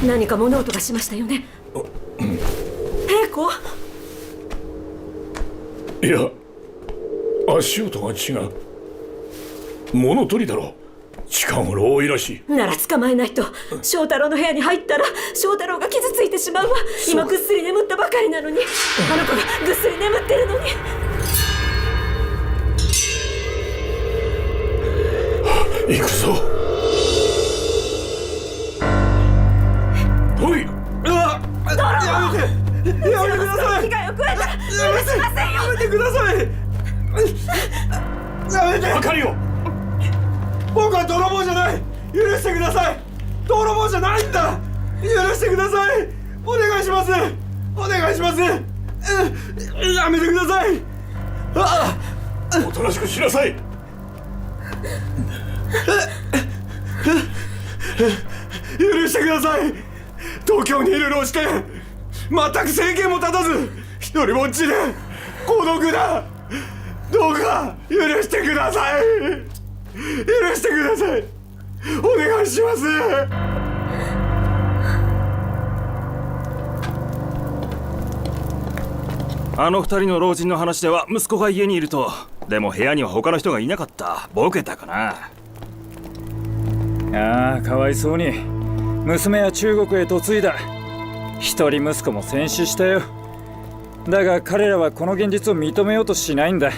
何か物音がしましたよね。平子？いや、足音が違う。物取りだろ。近頃多いらしい。なら捕まえないと。翔太郎の部屋に入ったら翔太郎が傷ついてしまうわ。今ぐっすり眠ったばかりなのに。あの子がぐっすり眠ってるのに。行くぞ。おい。やめて。やめてください。被害を加えたら許しませんよ。やめてください。やめて。あかりよ。僕は泥棒じゃない。許してください。泥棒じゃないんだ。許してください。お願いします。お願いします。やめてください。おとなしくしなさい。許してください。東京にいる老して全く生計も立たず一人ぼっちで孤独だ。どうか許してください。許してください。お願いします。あの二人の老人の話では息子が家にいると。でも部屋には他の人がいなかった。ボケたかな。ああ、かわいそうに。娘は中国へ嫁いだ。一人息子も戦死したよ。だが彼らはこの現実を認めようとしないんだ。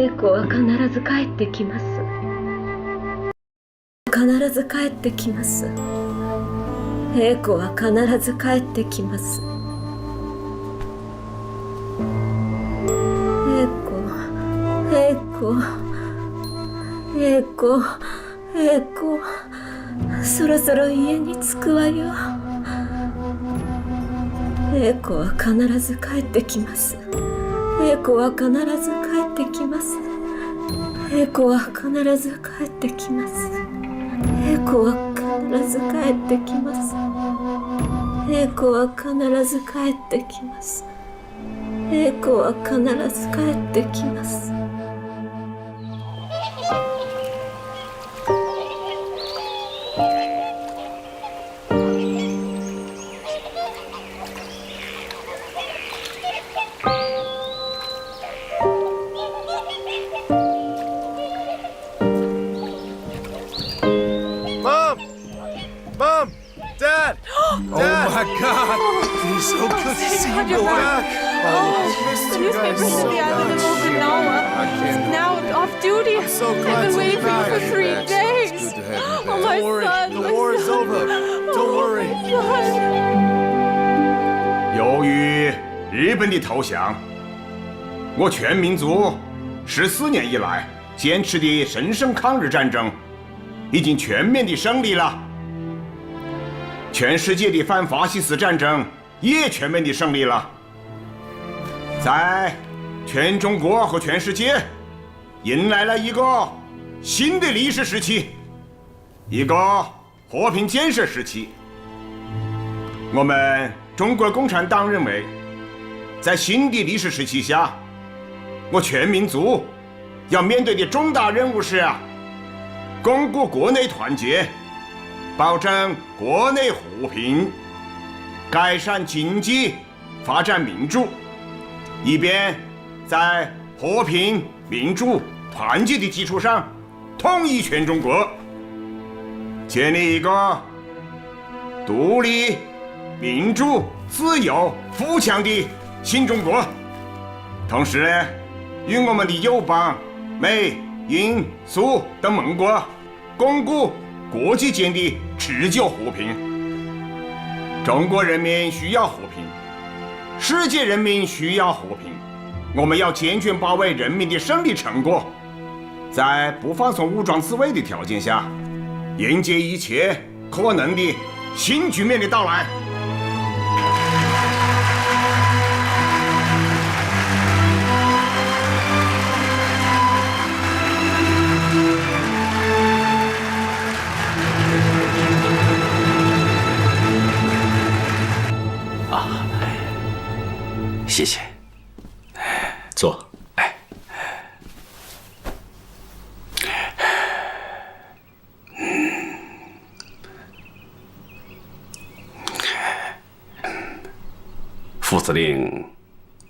英子は必ず帰ってきます。必ず帰ってきます。英子は必ず帰ってきます。英子、そろそろ家に着くわよ。英子は必ず帰ってきます。英子は必ず帰ってきます。英子は必ず帰ってきます。英子は必ず帰ってきます。英子は必ず帰ってきます。英子は必ず帰ってきます。So good to see you back. The newspapers in the island of Okinawa is now off duty. I've been waiting for you for 3 days. Oh, my son. The war is over. Don't worry. 由于日本的投降，我全民族14年以来坚持的神圣抗日战争已经全面的胜利了。全世界的反法西斯战争也全面的胜利了，在全中国和全世界迎来了一个新的历史时期，一个和平建设时期。我们中国共产党认为，在新的历史时期下，我全民族要面对的重大任务是巩固国内团结，保证国内和平，改善经济，发展民主，以便在和平、民主、团结的基础上统一全中国，建立一个独立、民主、自由、富强的新中国。同时呢，与我们的友邦美、英、苏等盟国巩固国际间的持久和平。中国人民需要和平，世界人民需要和平。我们要坚决把握人民的胜利成果，在不放松武装自卫的条件下，迎接一切可能的新局面的到来。谢谢。坐。副司令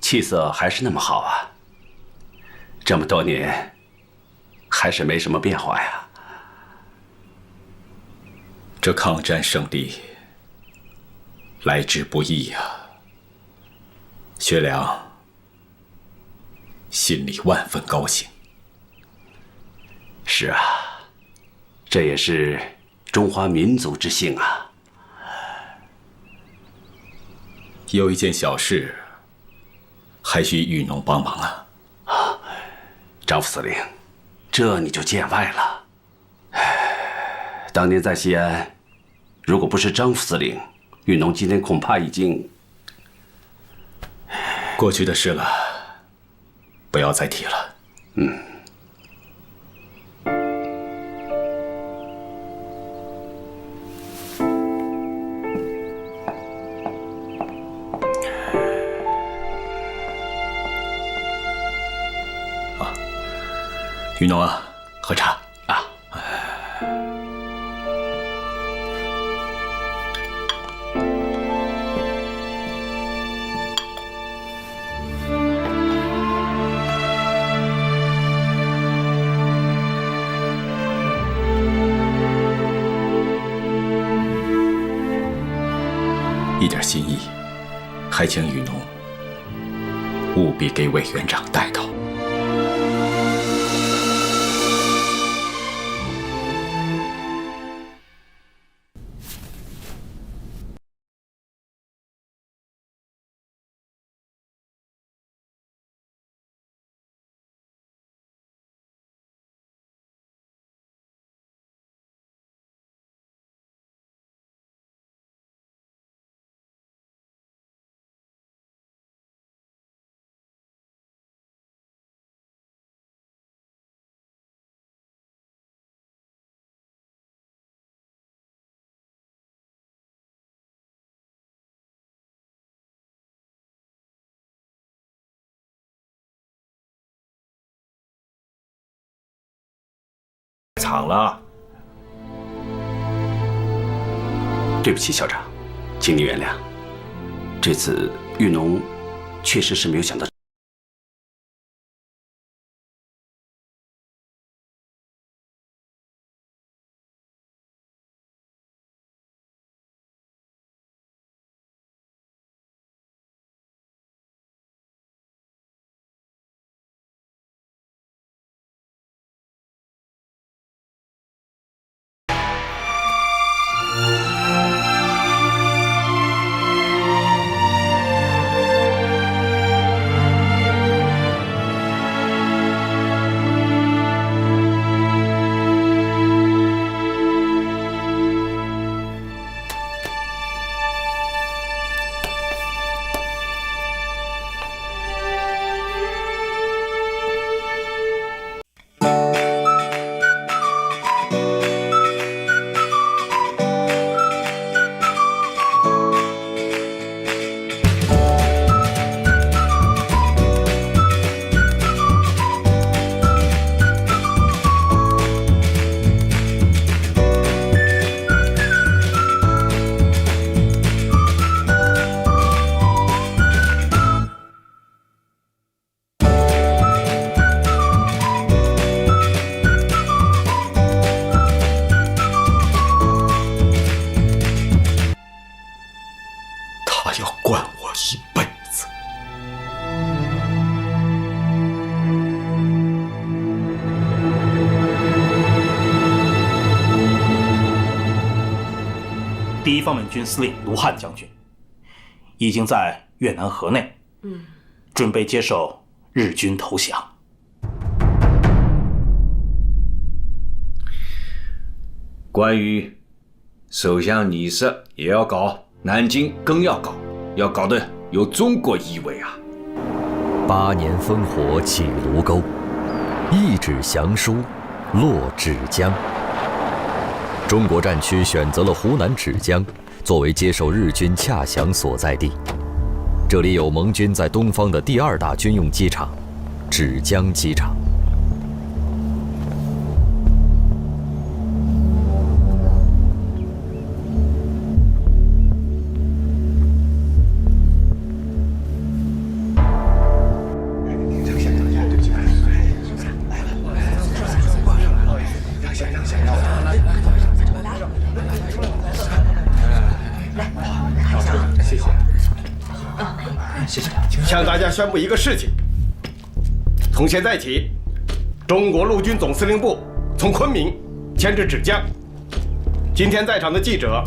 气色还是那么好啊，这么多年还是没什么变化呀。这抗战胜利来之不易呀。学良心里万分高兴。是啊，这也是中华民族之幸啊。有一件小事，还需玉农帮忙啊。张副司令，这你就见外了。当年在西安，如果不是张副司令，玉农今天恐怕已经……过去的事了，不要再提了。玉农啊，喝茶啊。一点心意，还请雨农务必给委员长带到。场了。对不起，校长，请你原谅。这次玉农确实是没有想到。第一方面军司令卢汉将军已经在越南河内，准备接受日军投降。关于首相仪式也要搞，南京更要搞，要搞得有中国意味啊！8年烽火起卢沟，一纸降书落芷江。中国战区选择了湖南芷江作为接受日军洽降所在地，这里有盟军在东方的第2大军用机场——芷江机场。向大家宣布一个事情：从现在起，中国陆军总司令部从昆明迁至芷江。今天在场的记者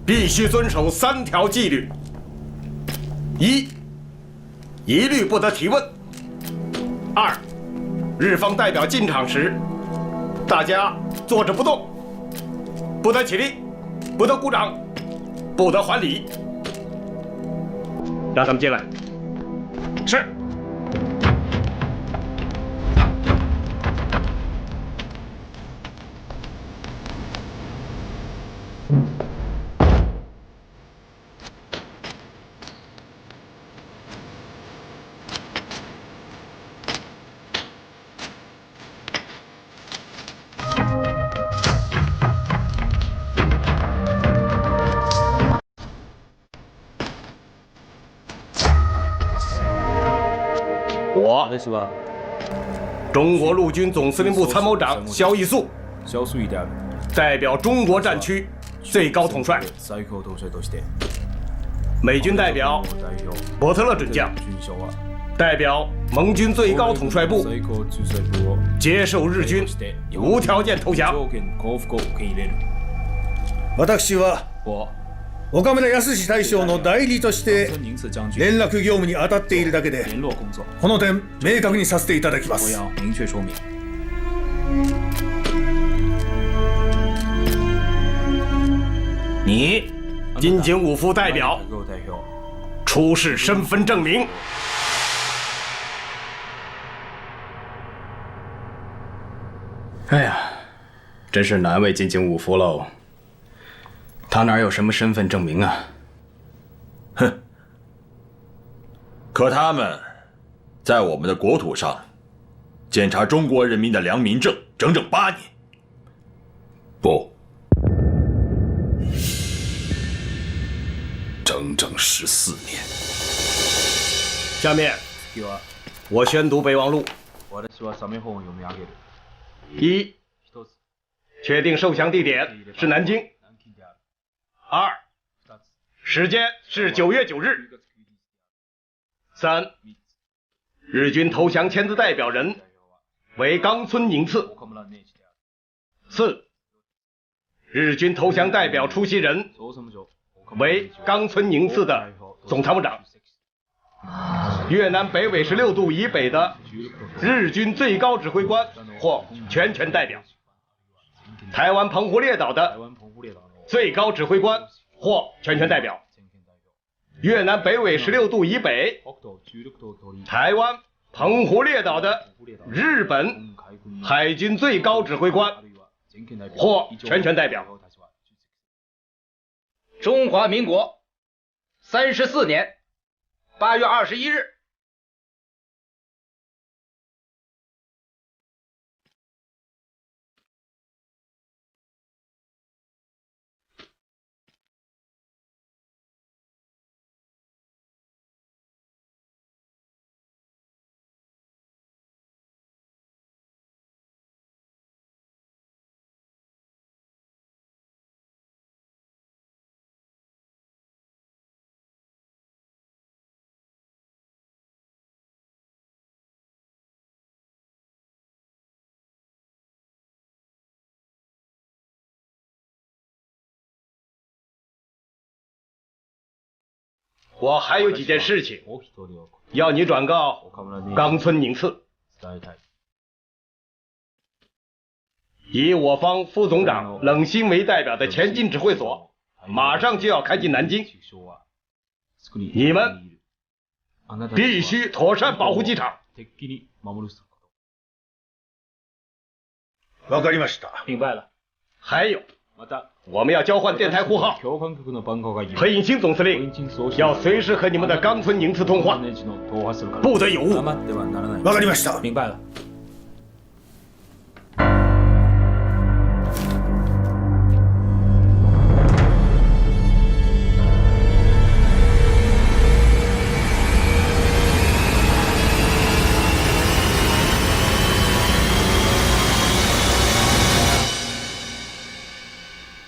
必须遵守3条纪律：一律不得提问；二，日方代表进场时，大家坐着不动，不得起立，不得鼓掌，不得还礼。让他们进来。是。我中国陆军总司令部参谋长萧义肃，代表中国战区最高统帅；美军代表伯特勒准将，代表盟军最高统帅部，接受日军无条件投降。私は岡村康大将の代理として連絡業務に当たっているだけで、この点明確にさせていただきます。你金警五副代表出示身份证明。哎呀，真是难为金警五副喽。他哪有什么身份证明啊？哼！可他们在我们的国土上检查中国人民的良民证整整8年，不，整整14年。下面，我宣读备忘录。1. 确定受降地点是南京。2. 时间是9月9日。3. 日军投降签字代表人为冈村宁次。4. 日军投降代表出席人为冈村宁次的总参谋长。越南北纬16度以北的日军最高指挥官或全权代表。台湾澎湖列岛的最高指挥官或全权代表。越南北纬16度以北，台湾澎湖列岛的日本海军最高指挥官或全权代表。中华民国34年8月21日。我还有几件事情要你转告冈村宁次。以我方副总长冷心为代表的前进指挥所马上就要开进南京，你们必须妥善保护机场。わかりました。明白了。还有，我们要交换电台呼号。裴应钦总司令要随时和你们的冈村宁次通话，不得有误。わかりました。明白了。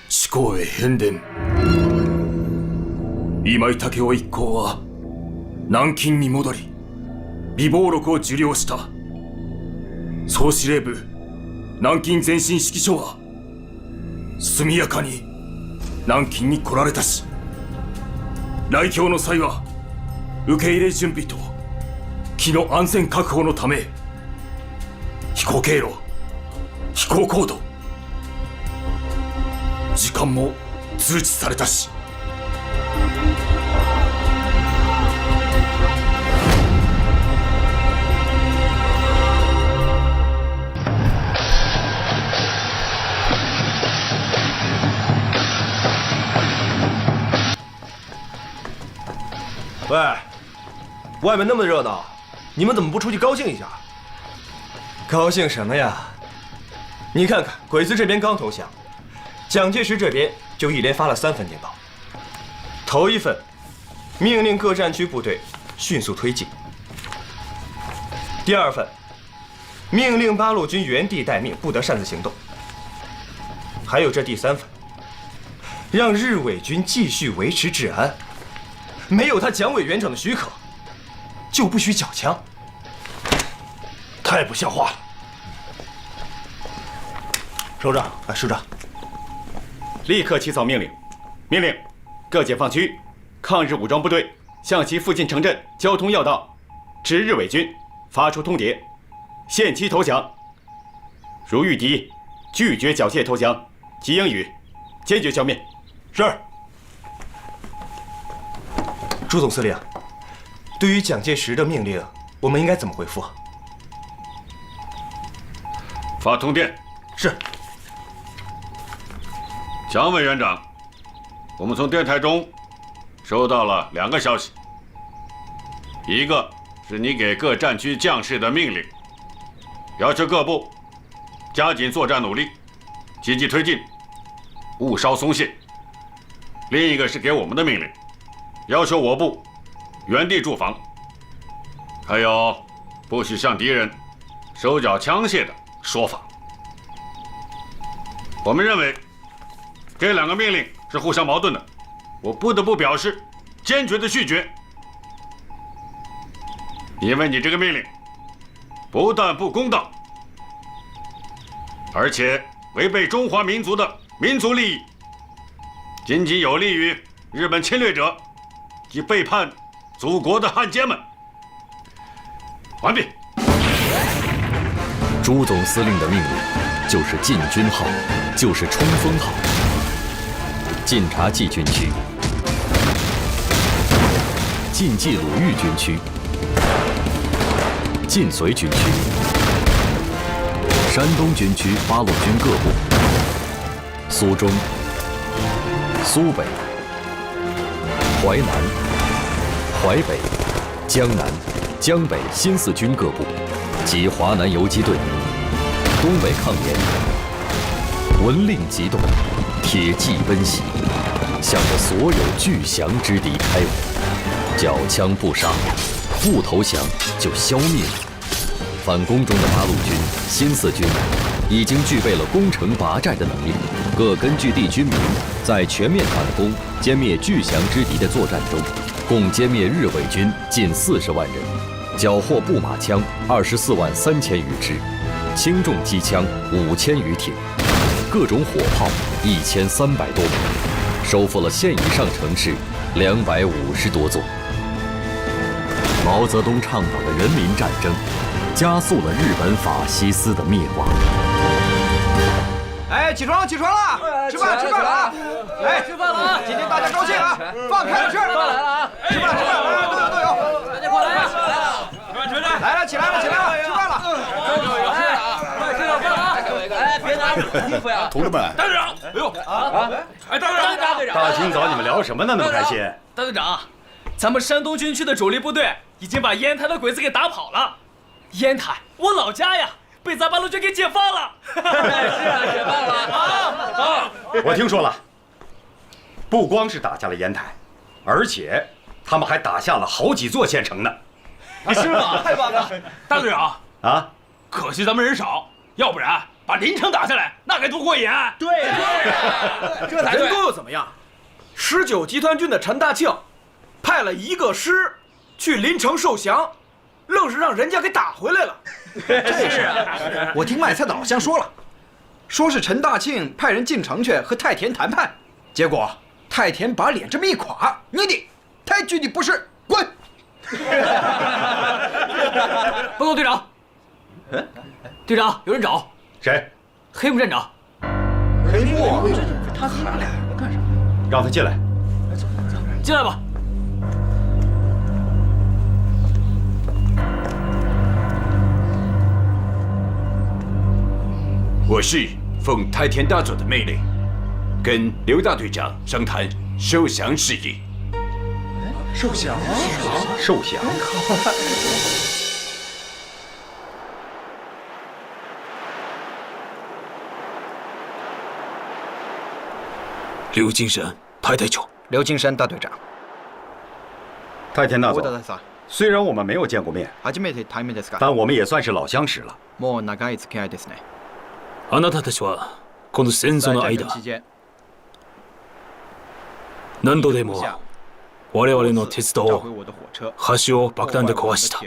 思考へ変電。今井武夫一行は南京に戻り備忘録を受領した。総司令部南京前進指揮所は速やかに南京に来られたし、来京の際は受け入れ準備と機の安全確保のため飛行経路、飛行高度、時間も通知されたし。喂，外面那么热闹，你们怎么不出去高兴一下？高兴什么呀？你看看，鬼子这边刚投降，蒋介石这边就一连发了3份电报。头一份，命令各战区部队迅速推进；第二份，命令八路军原地待命，不得擅自行动；还有这第3份，让日伪军继续维持治安。没有他蒋委员长的许可，就不许缴枪。太不像话了！首长，首长，立刻起草命令，命令各解放区抗日武装部队向其附近城镇交通要道至日伪军发出通牒，限期投降。如遇敌拒绝缴械投降，即应予坚决消灭。是。朱总司令，对于蒋介石的命令，我们应该怎么回复？发通电。是。蒋委员长，我们从电台中收到了2个消息，一个是你给各战区将士的命令，要求各部加紧作战努力，积极推进勿稍松懈；另一个是给我们的命令，要求我部原地驻防，还有不许向敌人手脚枪械的说法。我们认为这两个命令是互相矛盾的，我不得不表示坚决的拒绝。因为你这个命令不但不公道，而且违背中华民族的民族利益，仅仅有利于日本侵略者及背叛祖国的汉奸们。完毕。朱总司令的命令就是进军号，就是冲锋号。晋察冀军区、晋冀鲁豫军区、晋绥军区、山东军区八路军各部、苏中、苏北、淮南、淮北、江南、江北新四军各部及华南游击队，东北抗联，闻令急动，铁骑奔袭，向着所有巨降之敌开武，缴枪不杀，不投降就消灭。反攻中的八路军、新四军已经具备了攻城拔寨的能力，各根据地军民在全面反攻、歼灭巨降之敌的作战中，共歼灭日伪军近40万人，缴获步马枪24万3000余支，轻重机枪5000余挺，各种火炮1300多门，收复了县以上城市250多座。毛泽东倡导的人民战争，加速了日本法西斯的灭亡。哎，起床了，起床了，吃饭了啊！哎，吃饭了啊！今天大家高兴啊，放开了吃。饭来了啊！吃饭，都有。大家过来啊！来了，起来了，吃饭了。快吃点饭啊！哎，别拿衣服呀！同志们，大队长，哎呦哎，大队长，大清早你们聊什么呢？那么开心？大队长，咱们山东军区的主力部队已经把烟台的鬼子给打跑了。烟台，我老家呀，被咱八路军给解放了。是啊，解放了啊！我听说了，不光是打下了烟台，而且他们还打下了好几座县城呢。是吗？太棒了！大队长啊，可惜咱们人少，要不然把临城打下来，那该多过瘾啊！对，这才对。人多又怎么样？19集团军的陈大庆派了1个师去临城受降，愣是让人家给打回来了。是啊，我听卖菜的老乡说了，说是陈大庆派人进城去和太田谈判，结果太田把脸这么一垮，你的太君的不是，滚！报告队长，队长有人找。谁？黑木站长。黑木？他俩干啥？让他进来。进来吧。我是奉太田大佐的命令，跟刘大队长商谈受降事宜。受降？受降？刘金山，太太长。刘金山大队长。太田大佐，虽然我们没有见过面，但我们也算是老相识了。もう長い付き合いですね。あなたたちはこの戦争の間、何度でも我々の鉄道、橋を爆弾で壊した。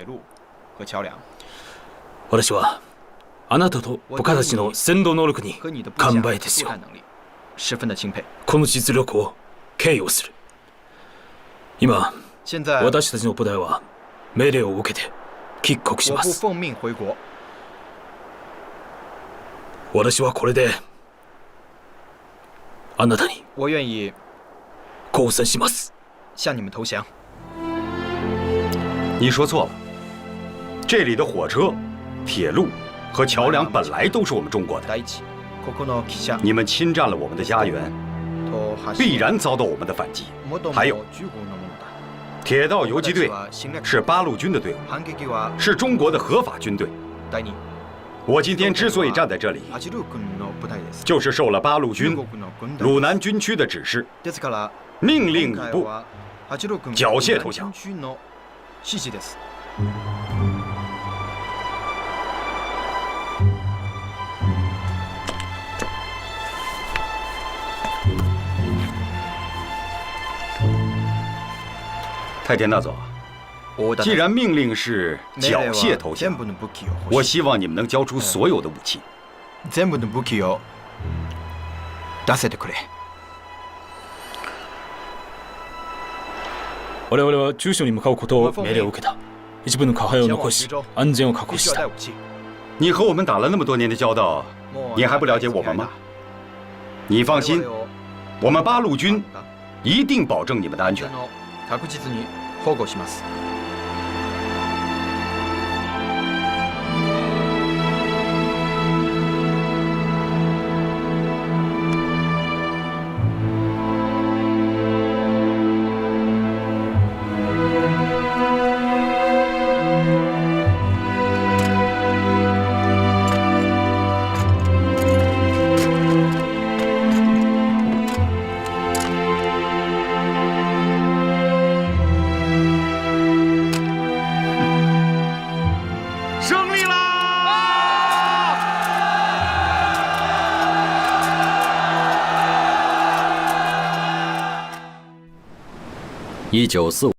私はあなたと部下たちの戦闘能力に完売ですよ。この実力を敬意をする。今、私たちの部隊は命令を受けて帰国します。私はこれであなたに降参します。向你们投降。你说错了，这里的火车、铁路和桥梁本来都是我们中国的。你们侵占了我们的家园，必然遭到我们的反击。还有，铁道游击队是八路军的队伍，是中国的合法军队。我今天之所以站在这里，就是受了八路军鲁南军区的指示，命令你部缴械投降。太田大佐，既然命令是缴械投降，我希望你们能交出所有的武器。全部の武器を出せてくれ。我々は中所に向かうことを命令を受けた。一部の下派を残し、安全を確保した。你和我们打了那么多年的交道，你还不了解我们吗？你放心，我们八路军一定保证你们的安全。確実に保護します。1945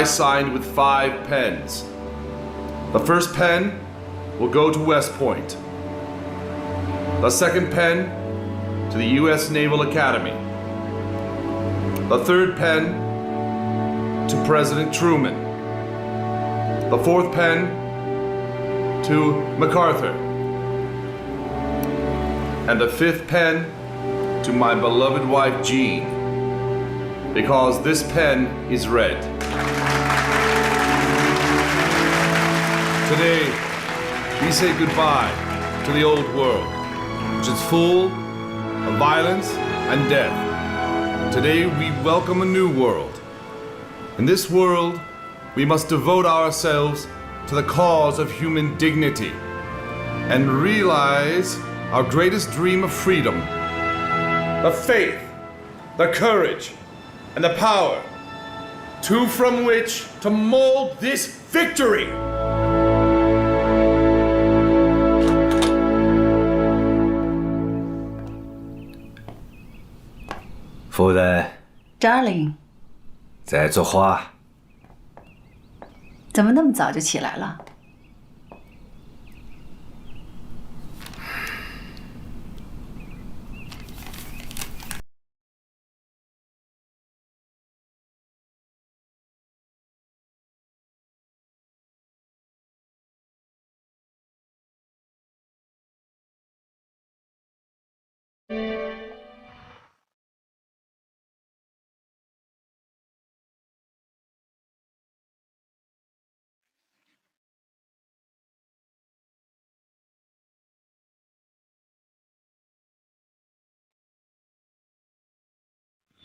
signed with 5 pens. The first pen will go to West Point. The second pen to the U.S. Naval Academy. The third pen to President Truman. The fourth pen to MacArthur. And the fifth pen to my beloved wife Jean, because this pen is red. Today, we say goodbye to the old world, which is full of violence and death. Today, we welcome a new world. In this world, we must devote ourselves to the cause of human dignity and realize our greatest dream of freedom. The faith, the courage, and the power, to from which to mold this victory. 夫人 ，Darling， 在作画。怎么那么早就起来了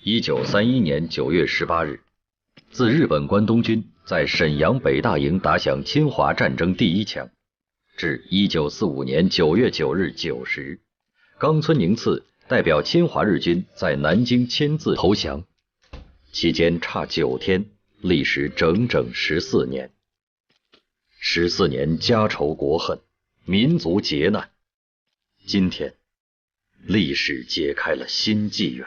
？1931年9月18日，自日本关东军在沈阳北大营打响侵华战争第一枪，至1945年9月9日9时，冈村宁次代表侵华日军在南京签字投降，期间差9天，历时整整14年。14年家仇国恨，民族劫难，今天，历史揭开了新纪元。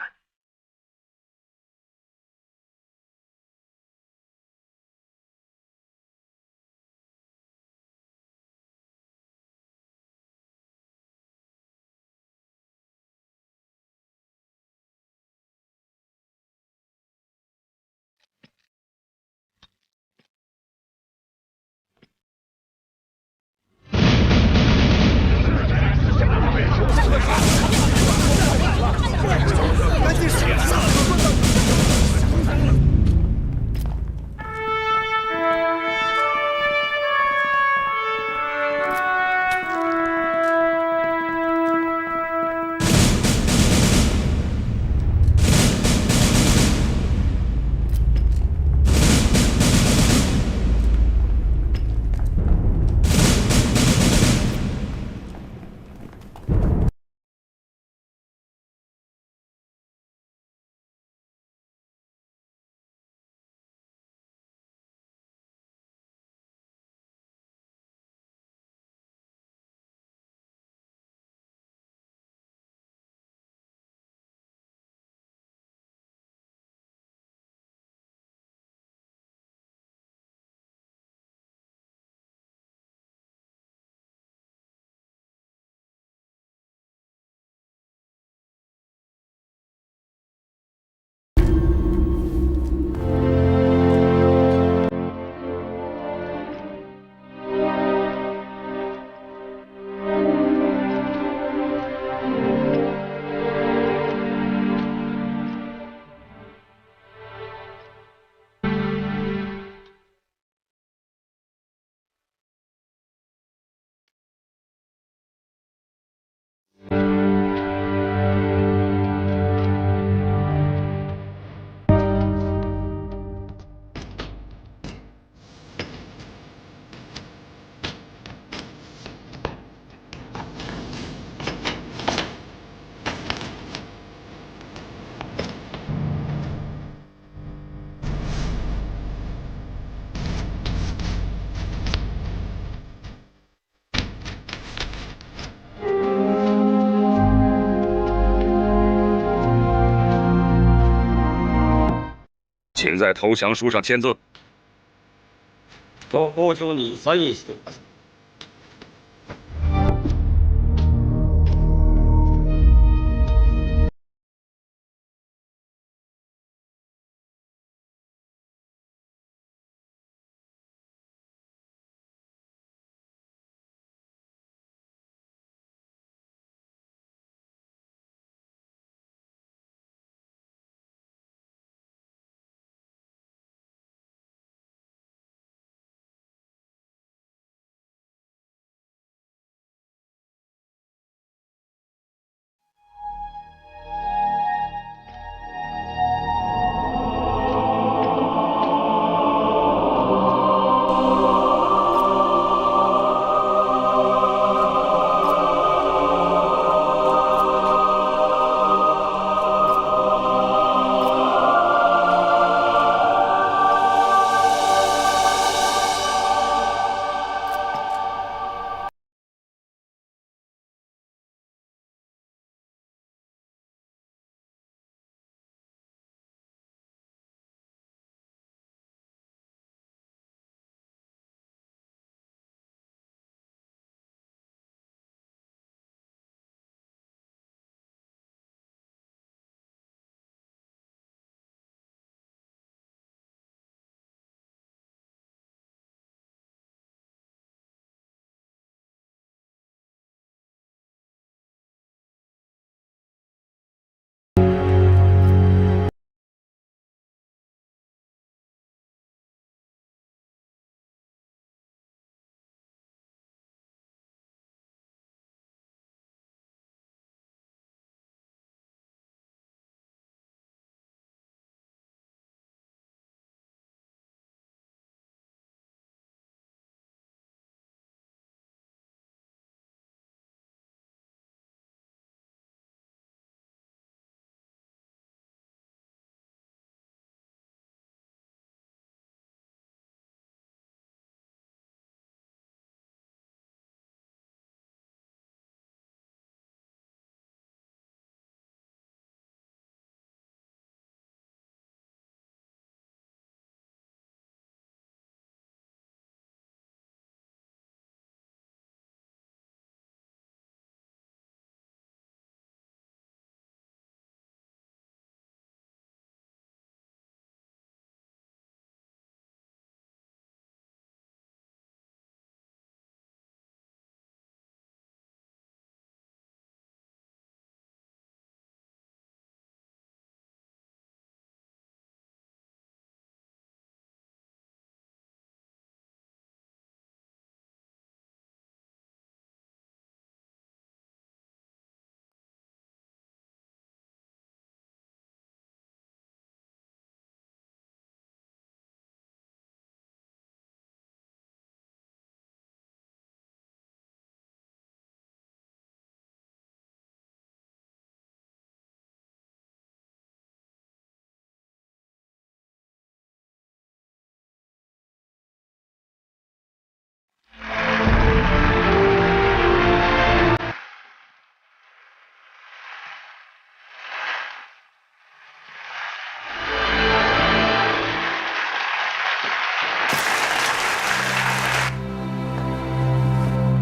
请在投降书上签字。投稿状にサインしています。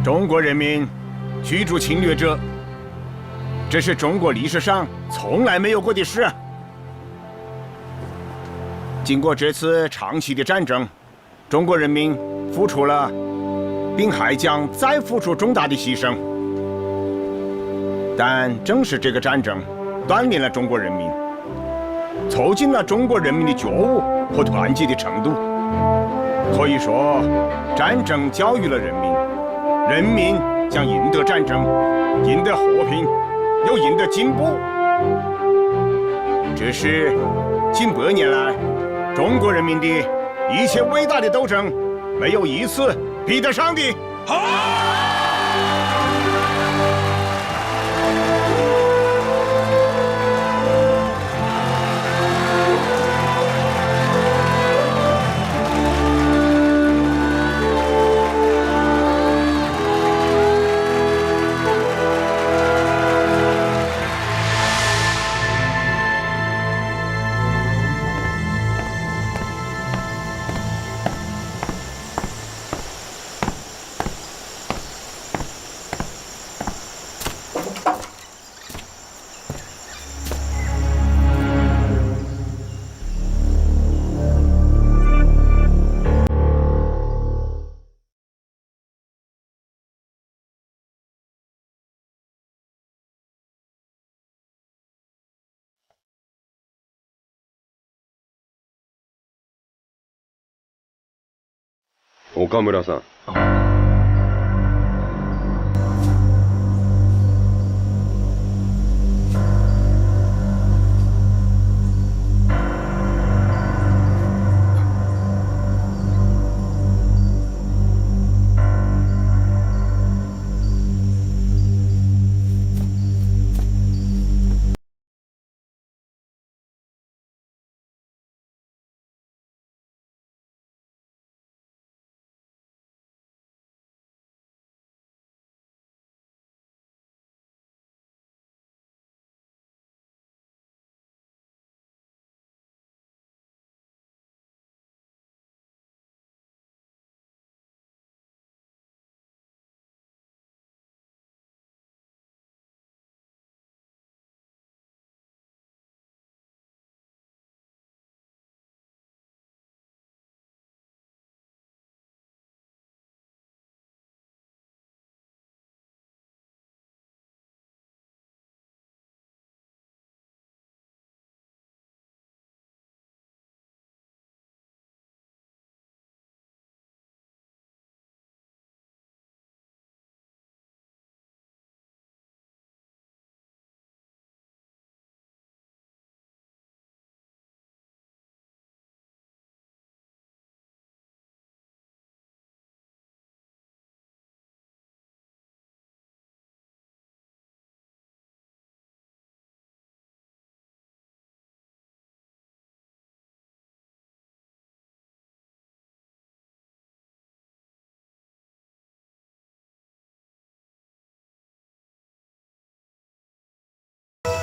中国人民驱逐侵略者，这是中国历史上从来没有过的事。经过这次长期的战争，中国人民付出了，并还将再付出重大的牺牲。但正是这个战争，锻炼了中国人民，促进了中国人民的觉悟和团结的程度。可以说，战争教育了人民。人民将赢得战争，赢得和平，又赢得进步。这是近100年来中国人民的一切伟大的斗争，没有一次比得上的。好！岡村さん。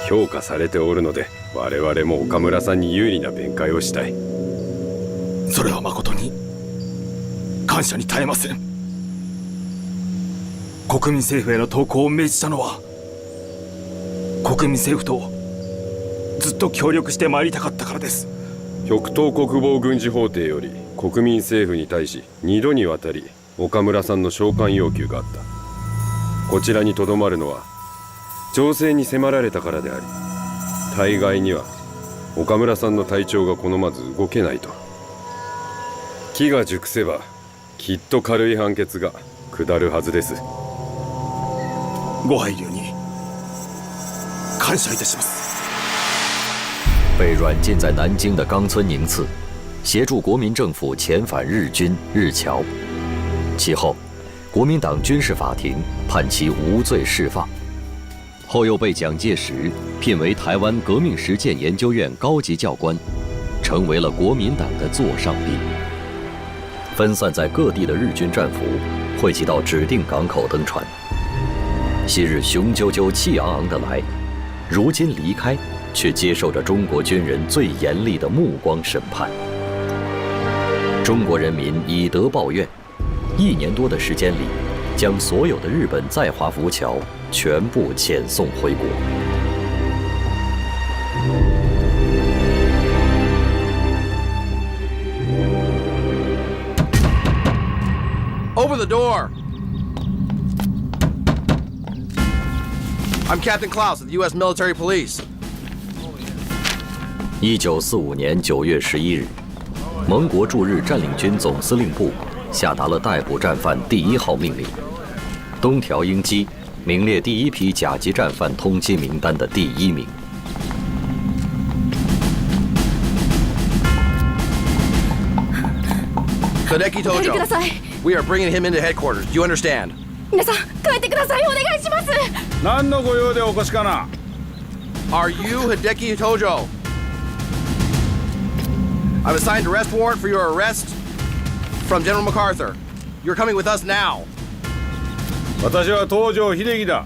評価されておるので、我々も岡村さんに有利な弁解をしたい。それは誠に感謝に堪えません。国民政府への投降を命じたのは、国民政府とずっと協力してまいりたかったからです。極東国防軍事法廷より国民政府に対し2度にわたり岡村さんの召喚要求があった。こちらにとどまるのは情勢に迫られたからであり、対外には岡村さんの体調が好まず動けないと。機が熟せばきっと軽い判決が下るはずです。ご配慮に感謝いたします。被软禁在南京的冈村宁次，协助国民政府遣返日军日侨。其后，国民党军事法庭判其无罪释放。后又被蒋介石聘为台湾革命实践研究院高级教官，成为了国民党的座上宾。分散在各地的日军战俘汇集到指定港口登船。昔日雄赳赳气昂昂的来，如今离开，却接受着中国军人最严厉的目光审判。中国人民以德报怨，1年多的时间里，将所有的日本在华俘侨全部遣送回国。Over the door. I'm Captain Klaus of the U.S. Military Police. 1945年9月11日，盟国驻日占领军总司令部下达了逮捕战犯第1号命令，东条英机名列第1批甲级战犯通缉名单的第1名。Hideki Tojo, we are bringing him into headquarters. Do you understand? 皆さん、帰ってください。お願いします。何のご用でお越しかな？ Are you Hideki Tojo? I've assigned a arrest warrant for your arrest from General MacArthur. You're coming with us now. 私は東條秀樹だ。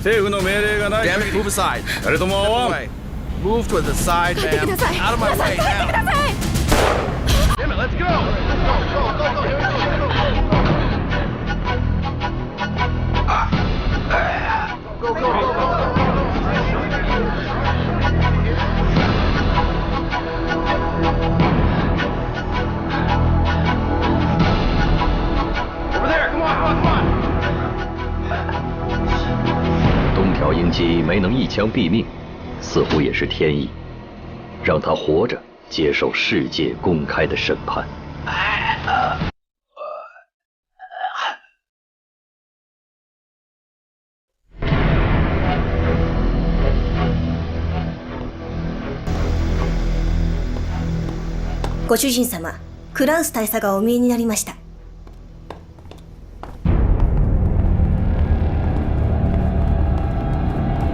政府の命令がない。Damn it, move aside. 誰とも会わん。Move to the side, ma'am. Out of my way now. Damn it, let's go. Go, go, go, go. 东条英机没能一枪毙命，似乎也是天意，让他活着接受世界公开的审判。ご主人様、クラウス大佐がお見えになりました。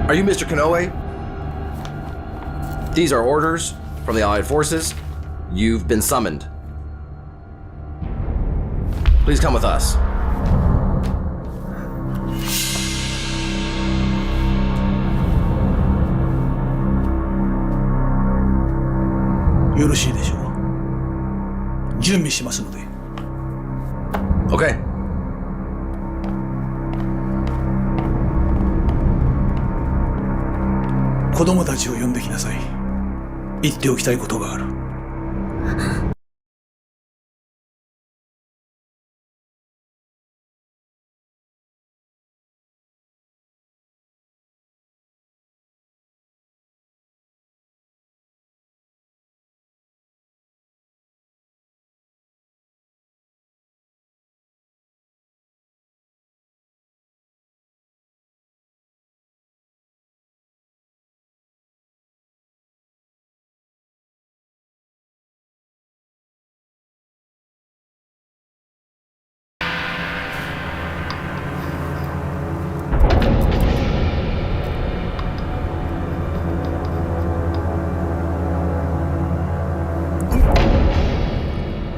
Are you Mr. Kanoe? These are orders from the Allied forces. You've been summoned. Please come with us. よろしいでしょう。準備しますので。Okay. 子供たちを呼んできなさい。言っておきたいことがある。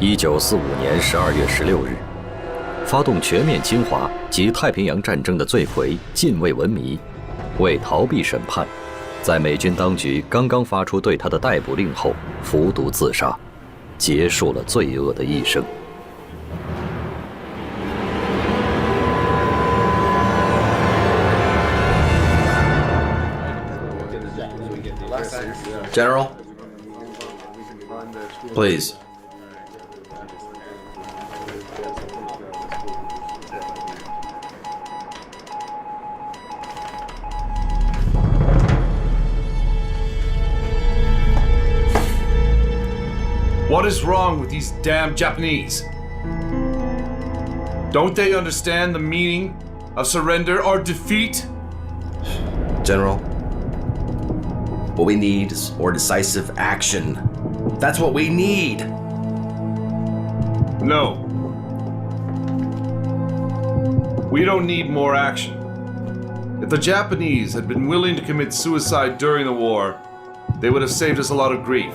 1945年12月16日，发动全面侵华及太平洋战争的罪魁近卫文迷，为逃避审判，在美军当局刚刚发出对他的逮捕令后，服毒自杀，结束了罪恶的一生。General, please. What is wrong with these damn Japanese? Don't they understand the meaning of surrender or defeat? General, what we need is more decisive action. That's what we need. No. We don't need more action. If the Japanese had been willing to commit suicide during the war, they would have saved us a lot of grief.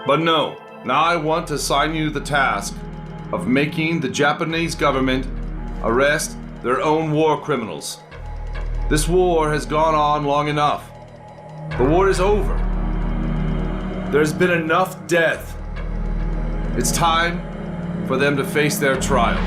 But no, now I want to assign you the task of making the Japanese government arrest their own war criminals. This war has gone on long enough. The war is over. There's been enough death. It's time for them to face their trial.